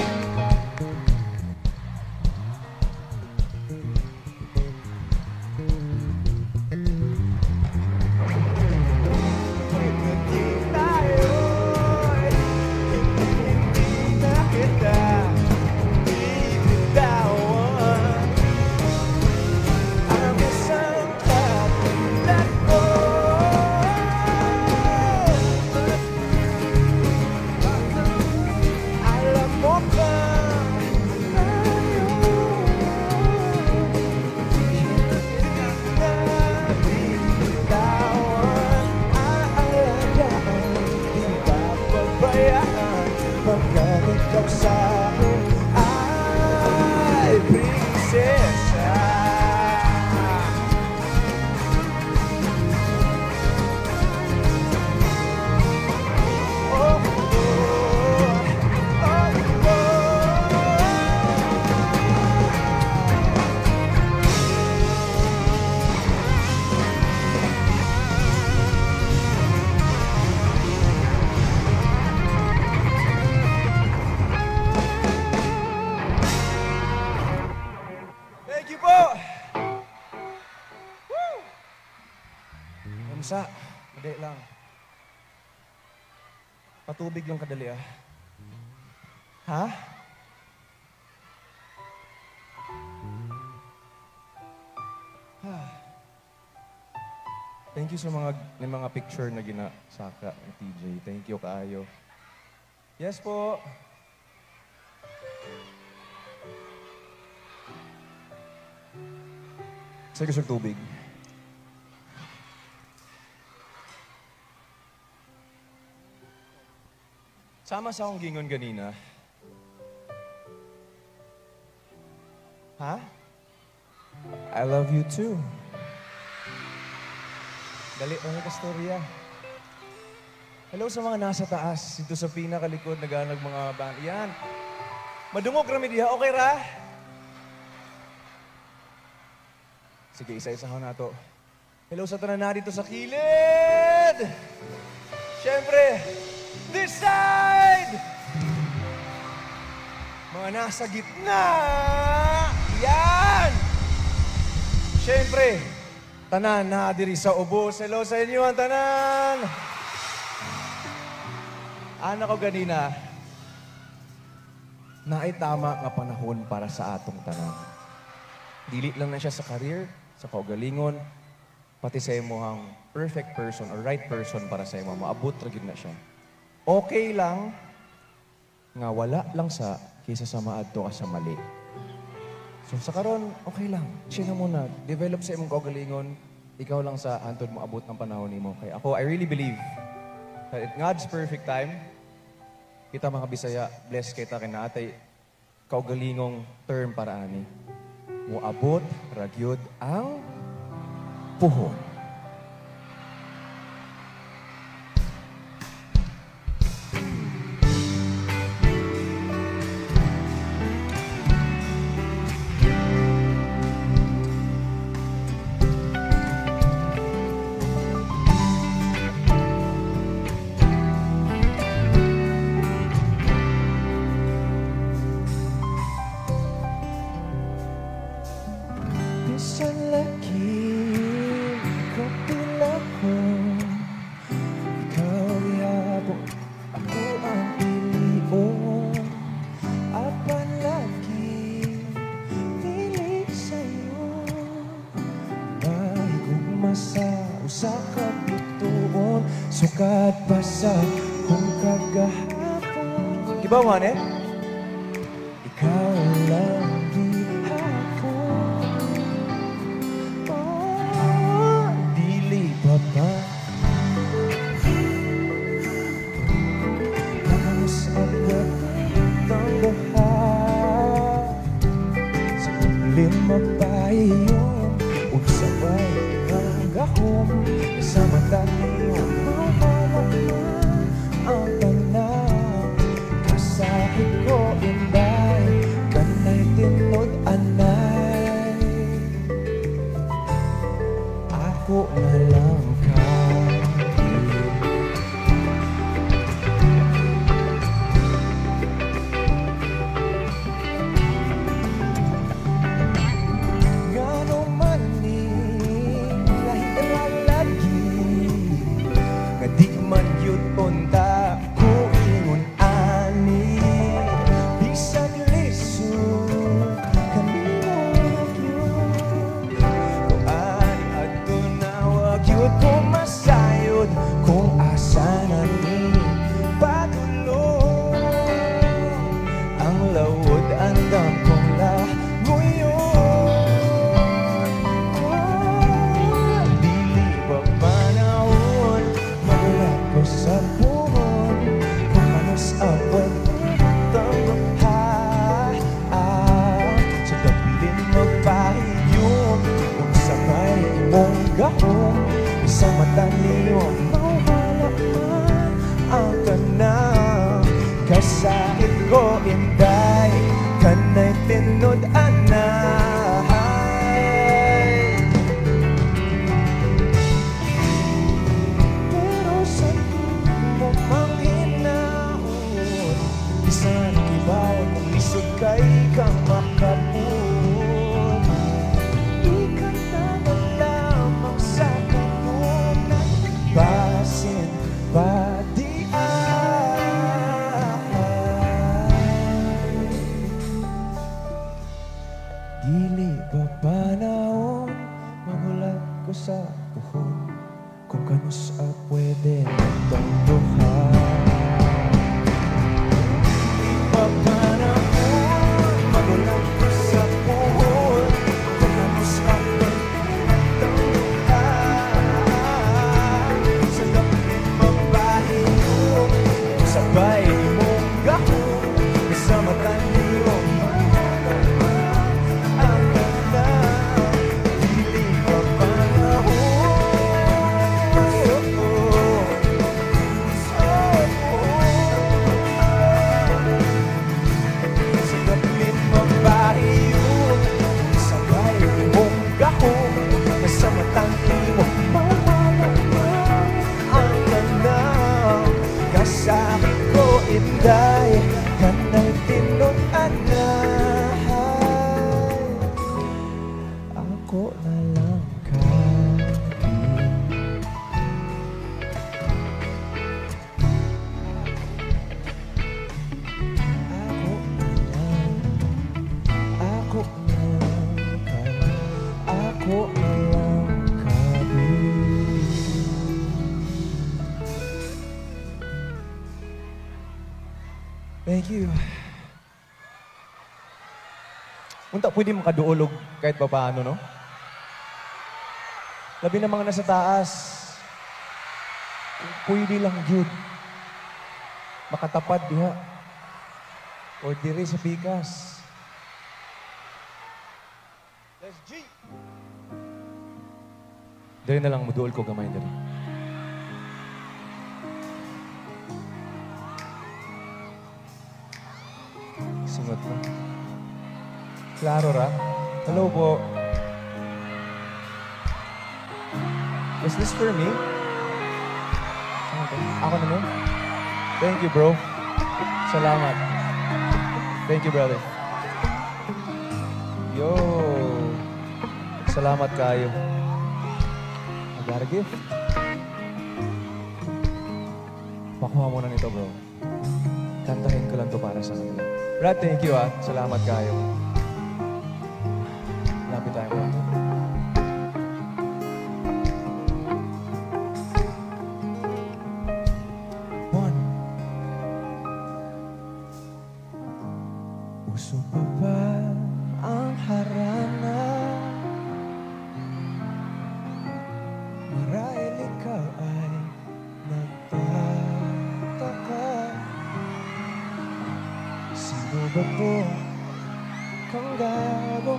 Pagkat ikaw sa'kin ay prinsesa. Oh, oh, oh, thank you po! Woo! Kamsa, madali lang. Patubig lang kadali ah. Ha? Thank you sa mga picture na ginasaka ni TJ. Thank you kaayo. Yes po. Sa gusto tubig. Sama sa akong gingon ganina. Ha? I love you too. Dali, ano ka storya? Hello sa mga nasa taas. Dito sa pinakalikod, naghanag mga band. Yan. Madungog rami diha. Okay ra? Sige, isa-isahan na to. Hello sa tanan na dito sa kilid! Siyempre, this side! Mga nasa gitna! Yan! Siyempre, tanan na diri sa ubos. Hello sa inyo ang tanan. Ana ko ganina, naay tama nga panahon para sa atong tanan. Dili lang na siya sa career, sa kaugalingon, pati sa imo ang perfect person or right person para sa imo. Maabot ra gyud na siya. Okay lang nga wala lang sa kaysa sa maadto ka sa mali. So sa karon, okay lang. Siya na muna. Develop sa imong kaugalingon. Ikaw lang sa hantod mo abot ng panahon nimo. Kaya ako, I really believe that at God's perfect time, kita mga Bisaya, blessed kita kay naatay kaugalingong term para ani. Moabot ragyod ang puhon. Bisan laki, kapila ko. Ikaw yabong, ako ang pilion. Apan lagi, pili sa'yo. May gugma sa usa ka bituon. Sukat pa sa kung kagahapon. Kibaw man eh? Ikaw lang gihapon. Oh, dili pa ba? Halos abot ang buhay. Sa lima pa iyon, ug sabay ang gahom. Sa mata niyo, mawala man ang tanan. Kasahit ko inday, kanay tinod anay. Ako na lang ka. Ngano man ni lahira lagi, nga di man yun unta ko ingon ani. Bisag lisod kanino yun, kung ani adto na wag yun ko masayod, kung asa na ni padulong ang lawod andam kong languyon. Oh, dili ba panahon mawala ko sa puhon, kung manos awan tangguhay. Sa daplin magpahiyom, kung sabay imong gahom. Sa mata niyo mawala man ang kanang. Kasakit ko inday, kanay tinod anay. Pero sa mo mang hinaon, bisan kibaw mong lisod kay kang makapun. Ikanta na lamang sa kanunan, basin padiay. Dili ba panahon mamulat ko sa puhon, kung kanus pwede itong buhay. Dili ba panahon mamulat ko sa puhon, kung kanus pwede itong buhay. Sa daplin magbahiyo, sabay mong gahon. Sa mata niyo ang ganda, dili ba sa daplin magbahiyo, sabay mong gahon. Sa matang niyo mawala man ang ganda. Kasakit ko inday, kanay tinod anay. Ako na lang ka. Thank you. Unta, pwede makaduolog kahit pa paano, no? Labi na mga nasa taas. Pwede lang yun. Makatapad diha. O diri sa pikas. Let's G! Diri na lang, muduol ko gamay diri. Singot na. Klaro ra. Hello po. Is this for me? Ako na mo? Thank you, bro. Salamat. Thank you, brother. Yo. Salamat kayo. I got a gift. Pakuha mo na nito, bro. Kantahin ko lang to para sa kanila. Brad, thank you, ah. Salamat kayo. Lapit tayo mo. Puso pa ba ang harana? Marahil ikaw ay nagtataka. Sino ba to? Kang gago,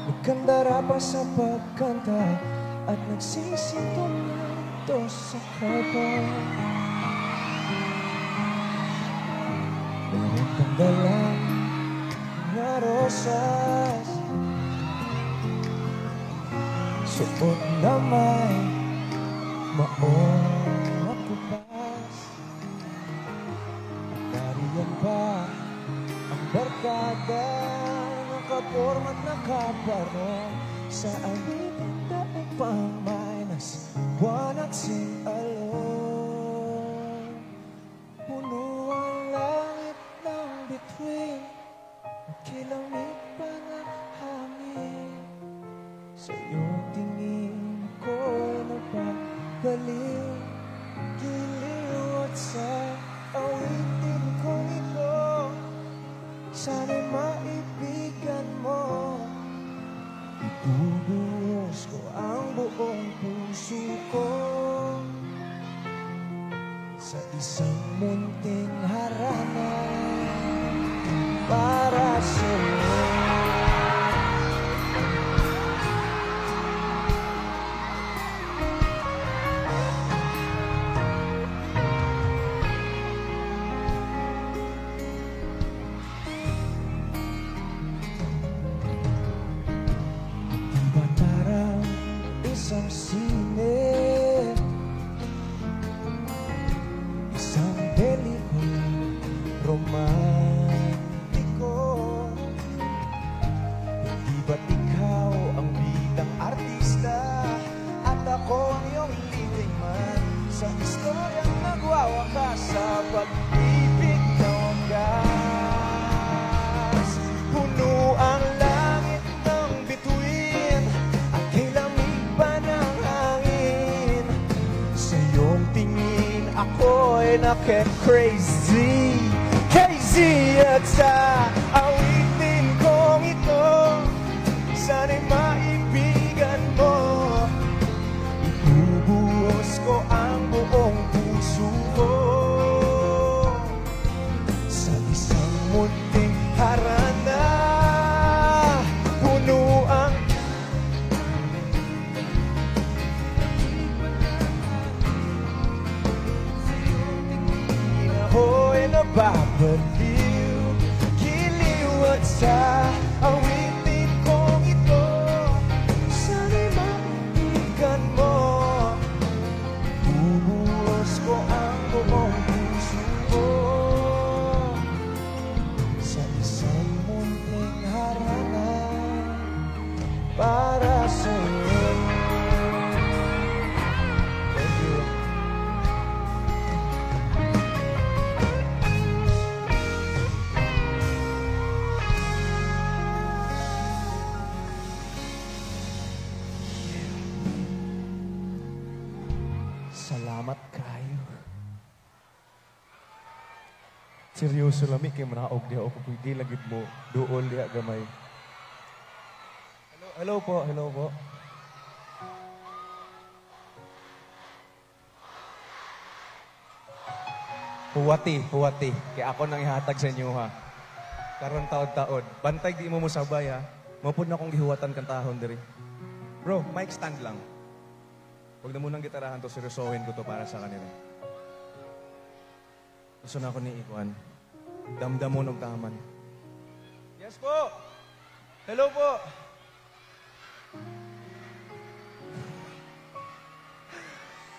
nagkandara pa sa pagkanta at nagsisintok ito sa kaba. Meron kang dalang na rosas, suot na may maong makupas. Nariyan ba ang barkada, nakapormat nakabarong sa awitin na upang minus one at alone. Puno ang langit ng bituin, kilamig pa ng hangin. Sa iyong tingin ko'y napabaliw, giliw at sa awitin kong ito. Sana'y maibigan mo, ibubuhos ko ang buong puso ko sa isang munting harana para sa'yo. Di ba parang isang sine, isang pelikulang romantiko? Hindi ba't ikaw ang bidang artista at ako ang iyong leading man sa istoryang nagwawakas sa pag-ibig na wagas? Puno ang langit ng bituin at kilamig pa ng hangin. Sa iyong tingin ako'y nake-crazy, crazy at sa awitin kong ito. Sana'y maibigan mo, ibubuhos ko ang buong puso ko sa isang munting harana. Puno ang ako'y nababaliw, giliw at sa awitin kong ito. Sana'y maibigan mo, bubuhos ko ang buong puso ko sa isang munting harana para sa'yo. Thank you. Seryoso lami kay manaog diha ako pwede lagit mo duol diha gamay. Hello po, hello po. Huwati. Kaya ako nang ihatag sa inyo ha. Karon taod-taod. Bantay di mo mo sabay ha. Mapod na akong gihuwatan kang tahon diri. Bro, mic stand lang. Huwag na munang gitarahan to, seryosohin ko to para sa kanila. Gusto na ako ni Ikuan. Damdamon og taman. Yes po! Hello po!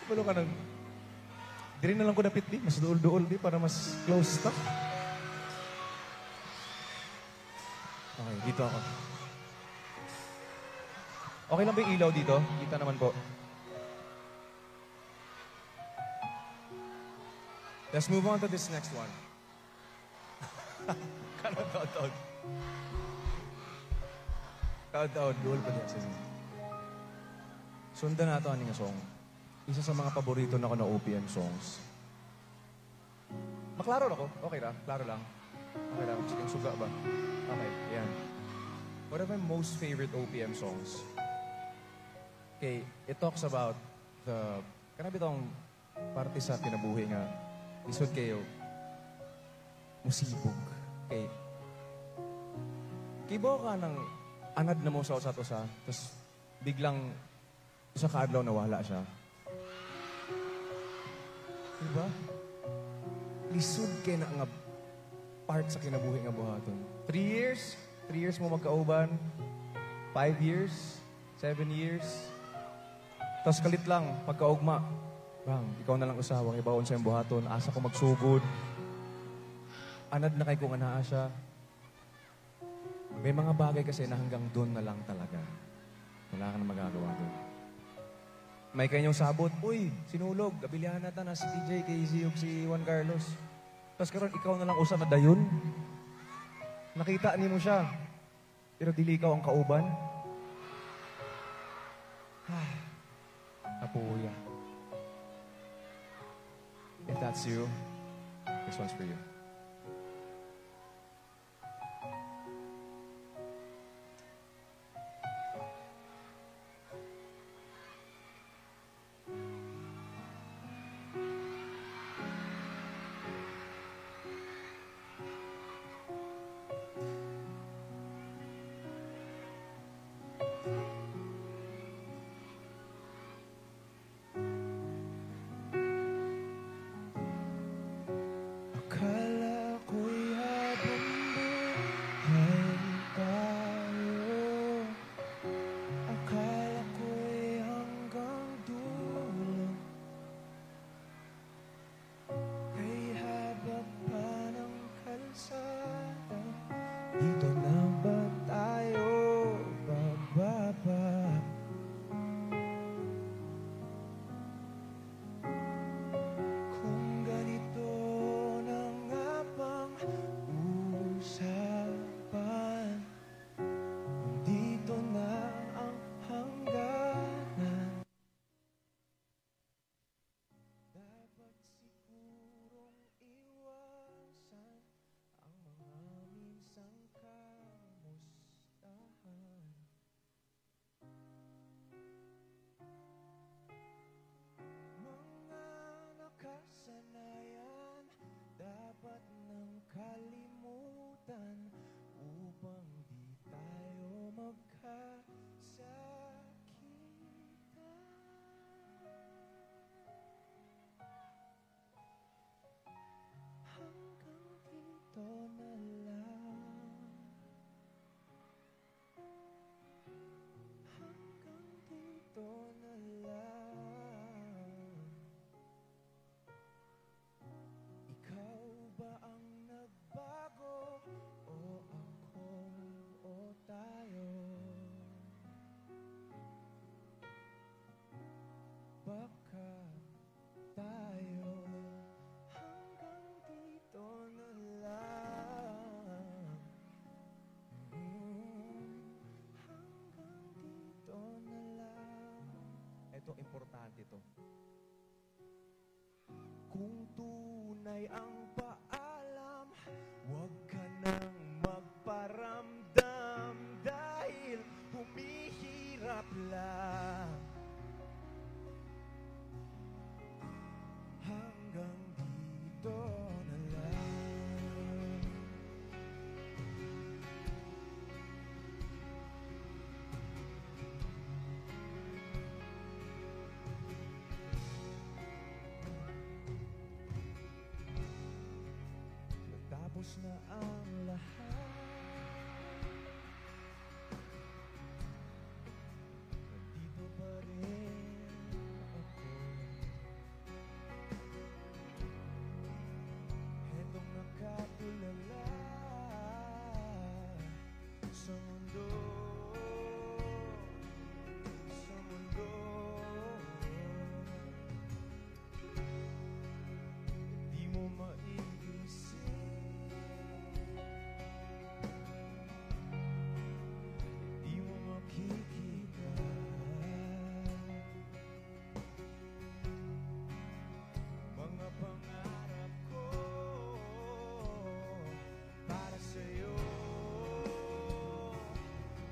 Balo ka nang... Diri na lang ko dapit di. Mas duol-duol di para mas close ta. Okay, dito ako. Okay lang ba yung ilaw dito? Kita naman po. Let's move on to this next one. Taod. Taod, duol pa niya. Sundan na ito aning song. Isa sa mga paborito na ko na OPM songs. Maklaro na ko? Okay ra? Klaro lang? Okay lang? Sige, suga ba? Okay, yan. One of my most favorite OPM songs. Okay, it talks about the... Kanabi itong parte sa kinabuhi nga. Isod kayo. Musibog. Okay. Kibo ka ng anad na mo sa usat-usa, tapos biglang isa kaadlaw nawala siya. Diba? Lisod kayo na nga part sa kinabuhi nga buhaton. 3 years? 3 years mo magkauban? 5 years? 7 years? Tapos kalit lang, pagkaugma. Bang, ikaw na lang usawang ibaon sa iyong buhaton. Asa ko magsugod. Anad na kay kung anaa siya. May mga bagay kasi na hanggang doon na lang talaga. Wala ka na magagawa doon. May kanyang sabot, uy, sinulog, abilihan na na si TJ, KZ, ug si Juan Carlos. Tapos karon ikaw na lang usa na dayon. Nakita ni mo siya. Pero dili ikaw ang kauban. Apuya. If that's you, this one's for you. Akala ko'y habang buhay tayo. Akala ko'y hanggang dulo. Kay habang pa ng kalsada, dito na ba tayo bababa? Kung ganito na nga bang usapan, kung dito na ang hangganan, dapat sigurong iwasan ang mga minsang kamustahan. Mga nakasanayan dapat nang kalimutan upang di tayo magkasakitan. Hanggang dito na lang. Hanggang dito na lang. Ikaw ba ang nagbago o ako o tayo? Baka tayo hanggang dito na lang. Hanggang dito na lang. Ito, importante to. Kung tunay ang paalam Tapos na ang lahat. Nandito pa rin ako. Hetong nakatulala sa mundo. Sa mundo. Di mo maiisip. Di mo makikita. Mga pangarap ko para sa'yo.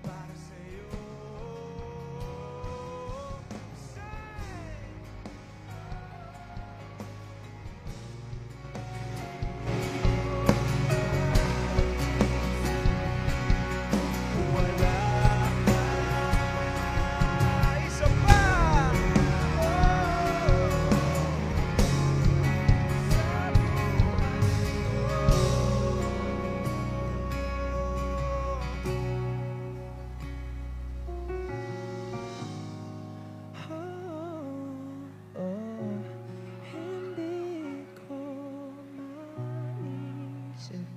Para sa'yo. Wala isa pa. Hindi ko maisip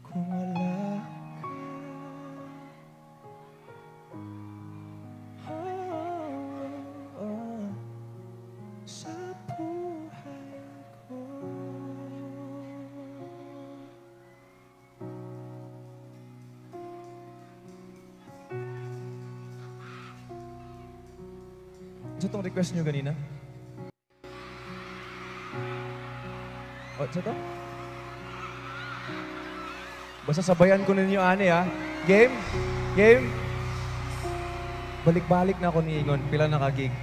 kung wala ka sa buhay ko. Ito tong request nyo kanina? O, ito to? Basta sabayan ko ninyo, ane, ha? Game? Game? Balik-balik na ako ni Ingon. Pila nakagig.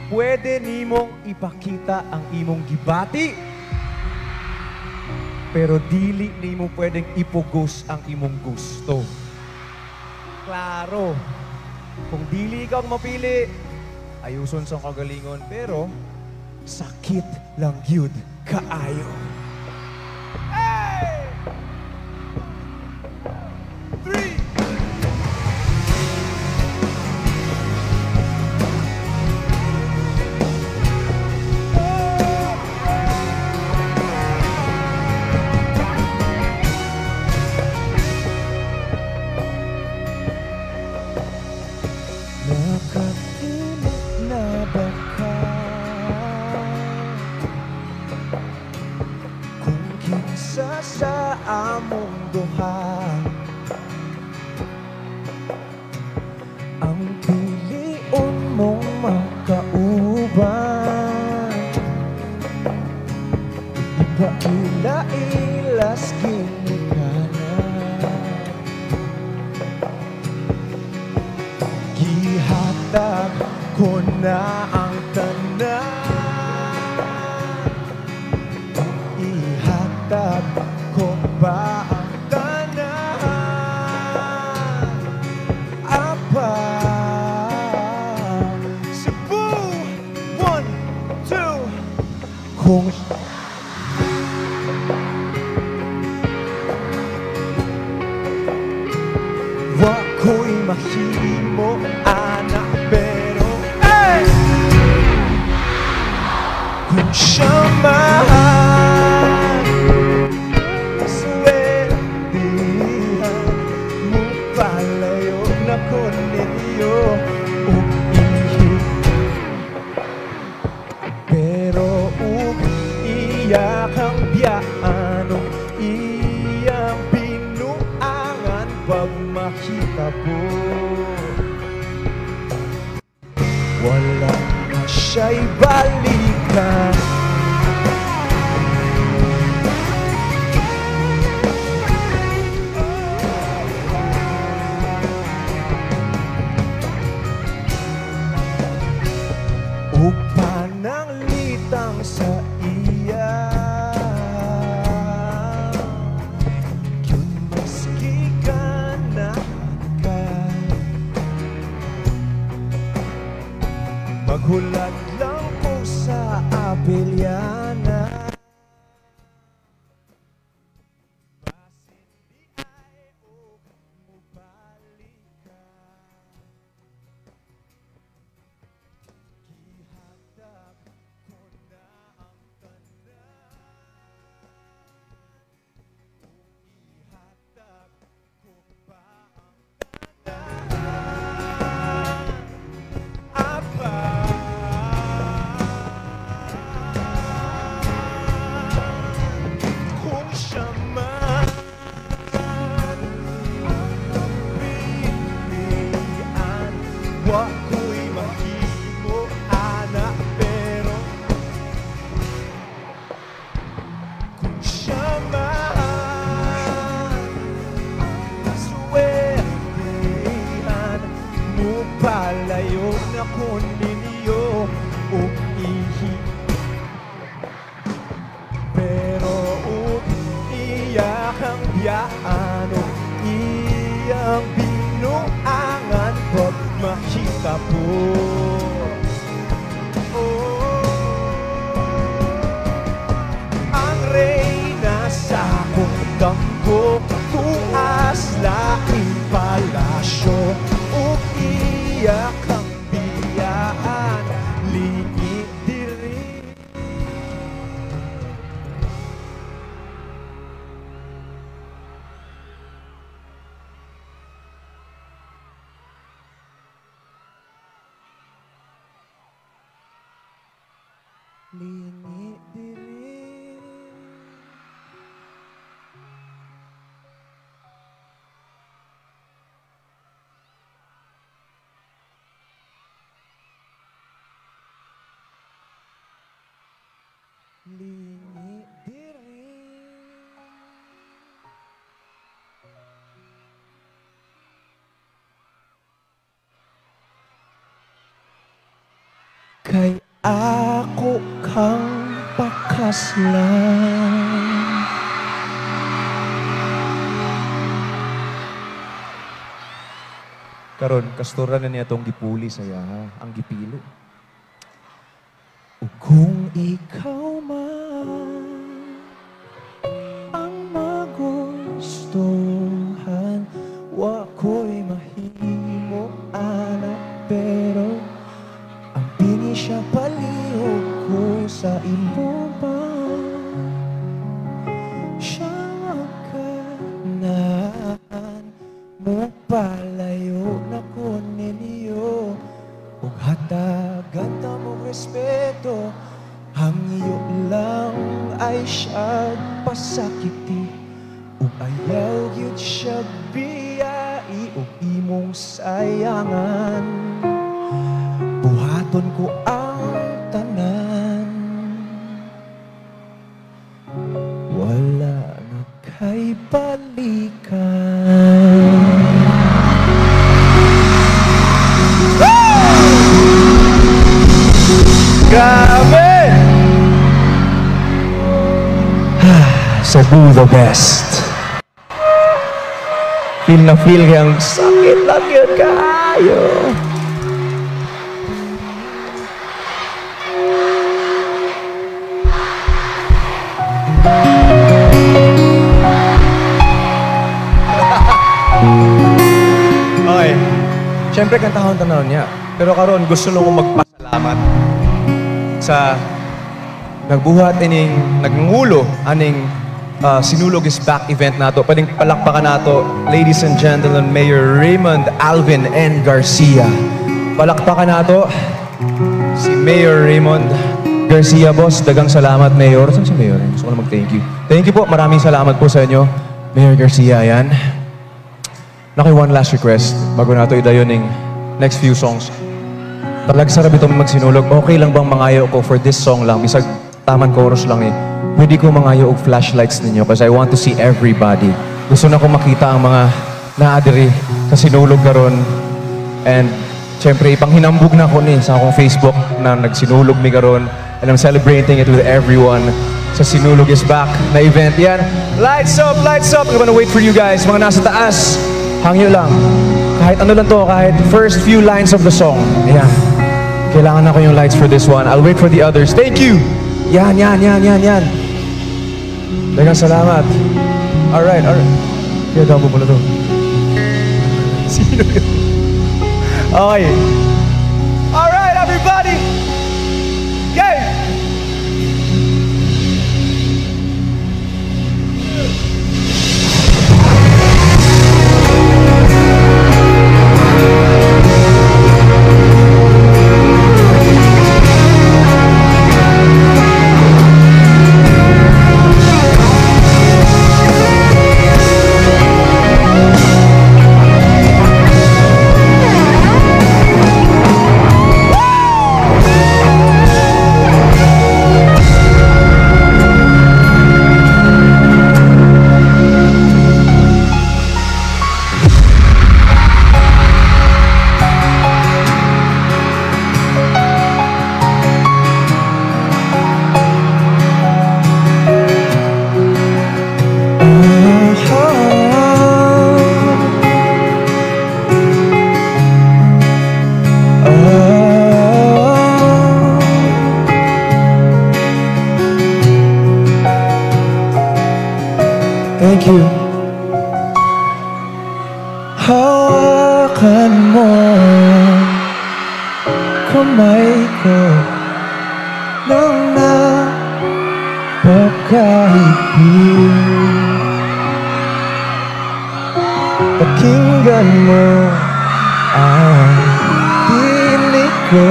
Pwede nimong ipakita ang imong gibati. Pero dili nimo pwedeng ipugos ang imong gusto. Klaro. Kung dili ikaw ang mapili, ayuson sa kagalingon. Pero, sakit lang yun kaayo. Hey! 3! Nakatimot na ba ka? Kung kinsa sa among duha ang pilion mong makauban, iba ila-ilas ginikanan. Gihatag ko na ang tanan. Ihatag ko ba ang tanan? Apa Cebu 1, 2. Kung wa ko'y mahimo, anak, pero kung siya mahal, sweldihan mo palayo na ko ninyo ug ihip. Pero ug iya kang biyano, iyang binuangan pag makita po. Lingi diri. Lingi diri. Kay ako kang pakaslan. Karon, kastura na niya itong gipuli saya, ang gipilo. O kung ikaw man ang magustuhan, wa ko'y mahimo anak, pero ang pini siya palihog ko sa imo ba? Siya magkanahan mo palayo na ko ninyo, ug hatagan ta mo respeto. Ang iyo lang ay siya pasakiti, ug ayaw gyud siya biyai, ug imong sayangan. Buhaton ko ang tanan, wala na kay balikan. Grabe! Cebu the best. Feel na feel kayang sakit lang yun kayo. Okay. Siyempre, kantahon tanawon niya. Pero karon gusto lang kong magpasalamat sa nagbuhat ining, nagngulo aning Sinulog is Back event nato. Pwedeng palakpakan nato, ladies and gentlemen, Mayor Raymond Alvin N. Garcia. Palakpakan nato si Mayor Raymond Garcia, boss. Dagang salamat, Mayor. Saan si Mayor? Gusto ko na mag-thank you. Thank you po. Maraming salamat po sa inyo, Mayor Garcia. Yan. Naki, one last request bago nato idayon ng next few songs. Talagsarap itong magsinulog. Okay lang bang mangayo ko for this song lang? Bisag taman chorus lang eh. Pwede ko mangayo og flashlights ninyo because I want to see everybody. Gusto na ko makita ang mga naadiri sa sinulog karon. And syempre, ipanghinambog na ko ni sa akong Facebook na nagsinulog mi karon. And I'm celebrating it with everyone sa Sinulog is Back na event. Yan. Lights up, lights up. I'm gonna wait for you guys. Mga nasa taas, hangyo lang. Kahit ano lang to, kahit first few lines of the song. Ayan. Kailangan na ko yung lights for this one. I'll wait for the others. Thank you! Yan. Dagang salamat. Alright. Kaya daw mo pala to. Sino yun? Okay. Alright, everybody! Game! Thank you. Hawakan mo kamay ko nang napakaibig. Pakinggan mo ang tinig ko.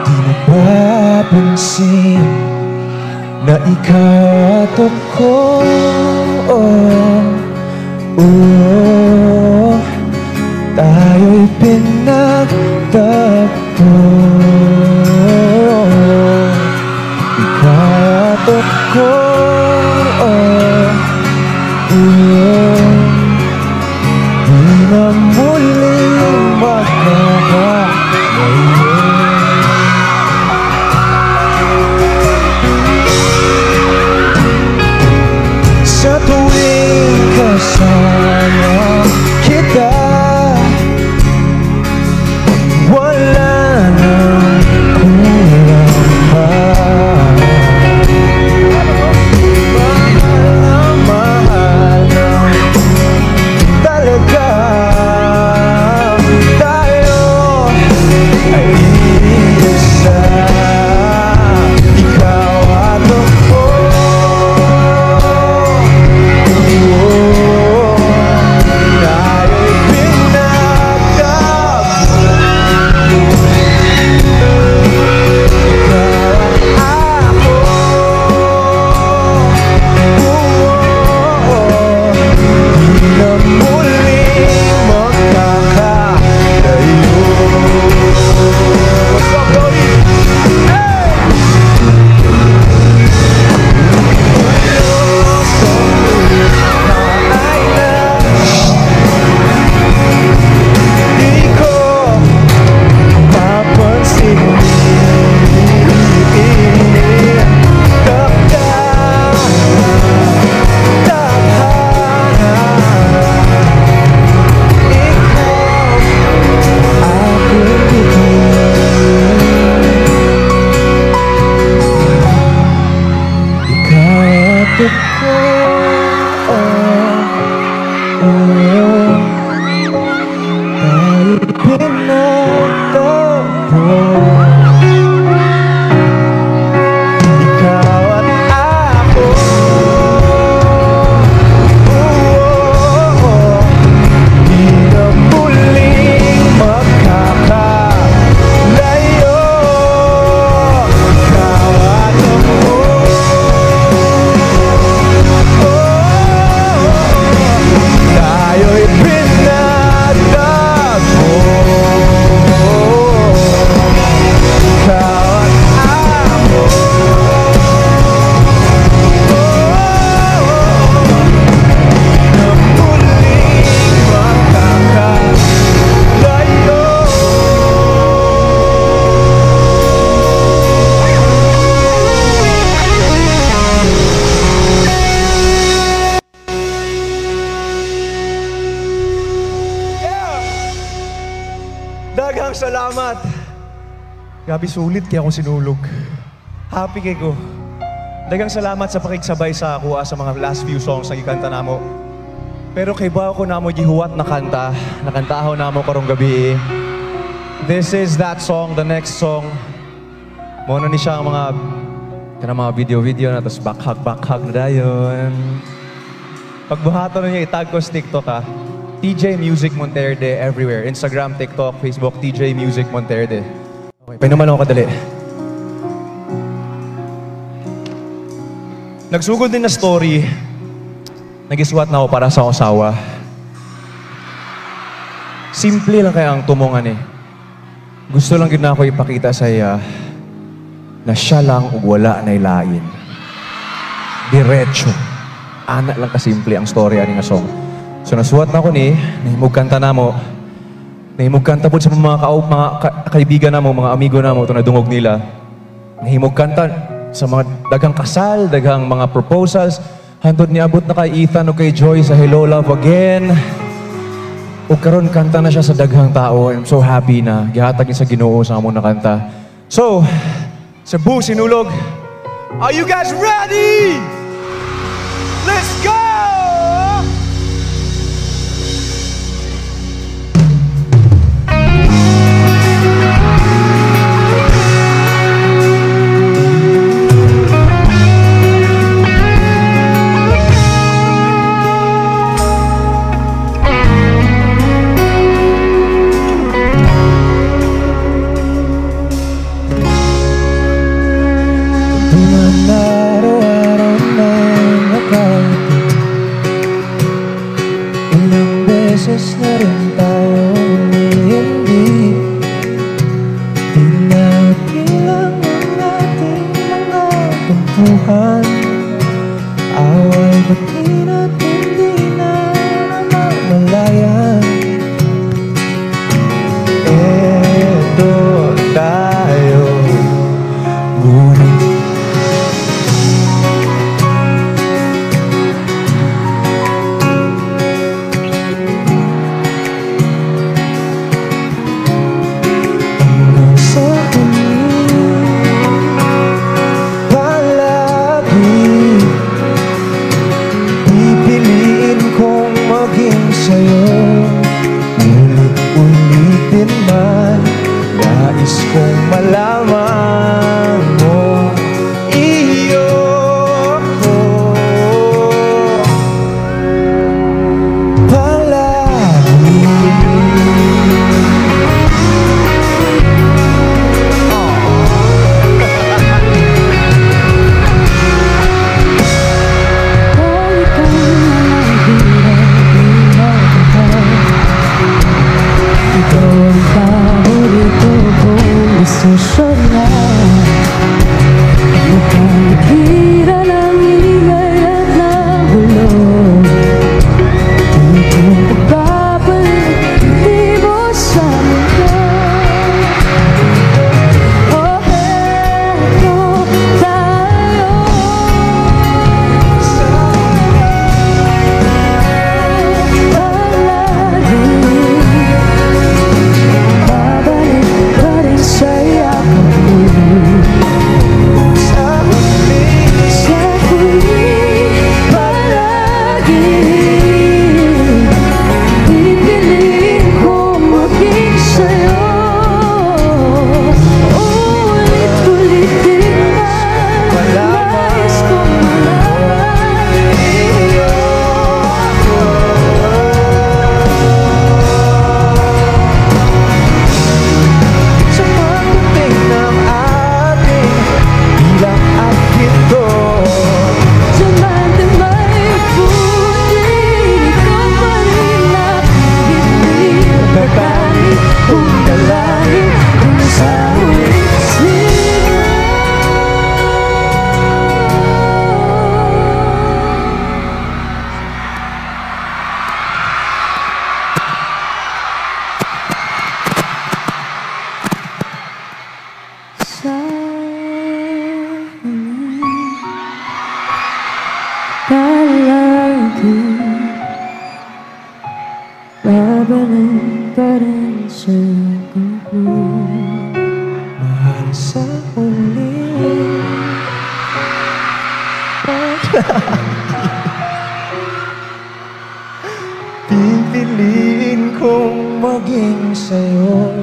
Di napansin na ikaw at ako, tayo'y pinagtagpo. Ikaw at ako, di na muling magkakalayo. Sa tuwing kasama kita, wala nang kulang pa. Mahal na talaga tayo ay isa. Ikaw at ako, tayo'y pinagtagpo. Ikaw at ako, di na muling magkakalayo. What's up, Brody? Hey! Di ko mapansin, daghang salamat. Grabe sulit kaya akong sinulog. Happy kay ko. Daghang salamat sa pakigsabay sa kuha sa mga last few songs na gikanta namo. Pero kay ba ako namo gihuwat na kanta, nakantaho namo karong gabi. This is that song, the next song. Muna ni siya ang mga mga video na tapos back-hug na dayon. Pagbuhato na niya, itag ko sa TikTok ha. TJ Music Monterde everywhere. Instagram, TikTok, Facebook, TJ Music Monterde. Okay, painuman ako kadali. Nagsugod din na story. Nagiswat na ako para sa asawa. Simple lang kaya ang tumongan eh. Gusto lang gina ako ipakita sa iya na siya lang ug wala na ilain. Diretso. Ana lang kasimple ang story ani nga song. So nasuwat na ko ni, nahimog kanta na mo. Nahimog kanta po sa mga kaibigan na mo, mga amigo na mo, ito na dungog nila. Nahimog kanta sa mga daghang kasal, daghang mga proposals. Hantod niabot na kay Ethan o kay Joy sa Hello Love Again. O karon kanta na siya sa daghang tao. I'm so happy na gihatag niya sa Ginoo sa among nakanta. So, Cebu, Sinulog, are you guys ready? Let's go! Umalis na rin tayo, hindi pinapilang ang ating mga tampuhan. Away ba't di natin di na namamalayan? Eto tayo, ngunit hanggang sa huli, palagi pipiliin kong maging sa'yo. Ulit-ulitin man, nais kong malaman mo iyo ko palagi. Ikaw ang paborito kong desisyon na nakakira ng ingay at ng gulo. Di ko pagbabalik, di mo sa mundo. Oh, eto tayo. Babalik pa rin sa yakap mo. Sa huli, palagi pipiliin ko maging sa'yo. Ulit-ulitin man, nais kong malaman iyo ko. Sa pagdating ng ating bilang at ginto, Tumatamay puti, ikaw pa rin nakikita. Pagkali kong dalangin kung sa huling sigaw. Sa huli, palagi babalik pa rin sa kuko. mahal sa huli. Pipiliin kong maging sa'yo.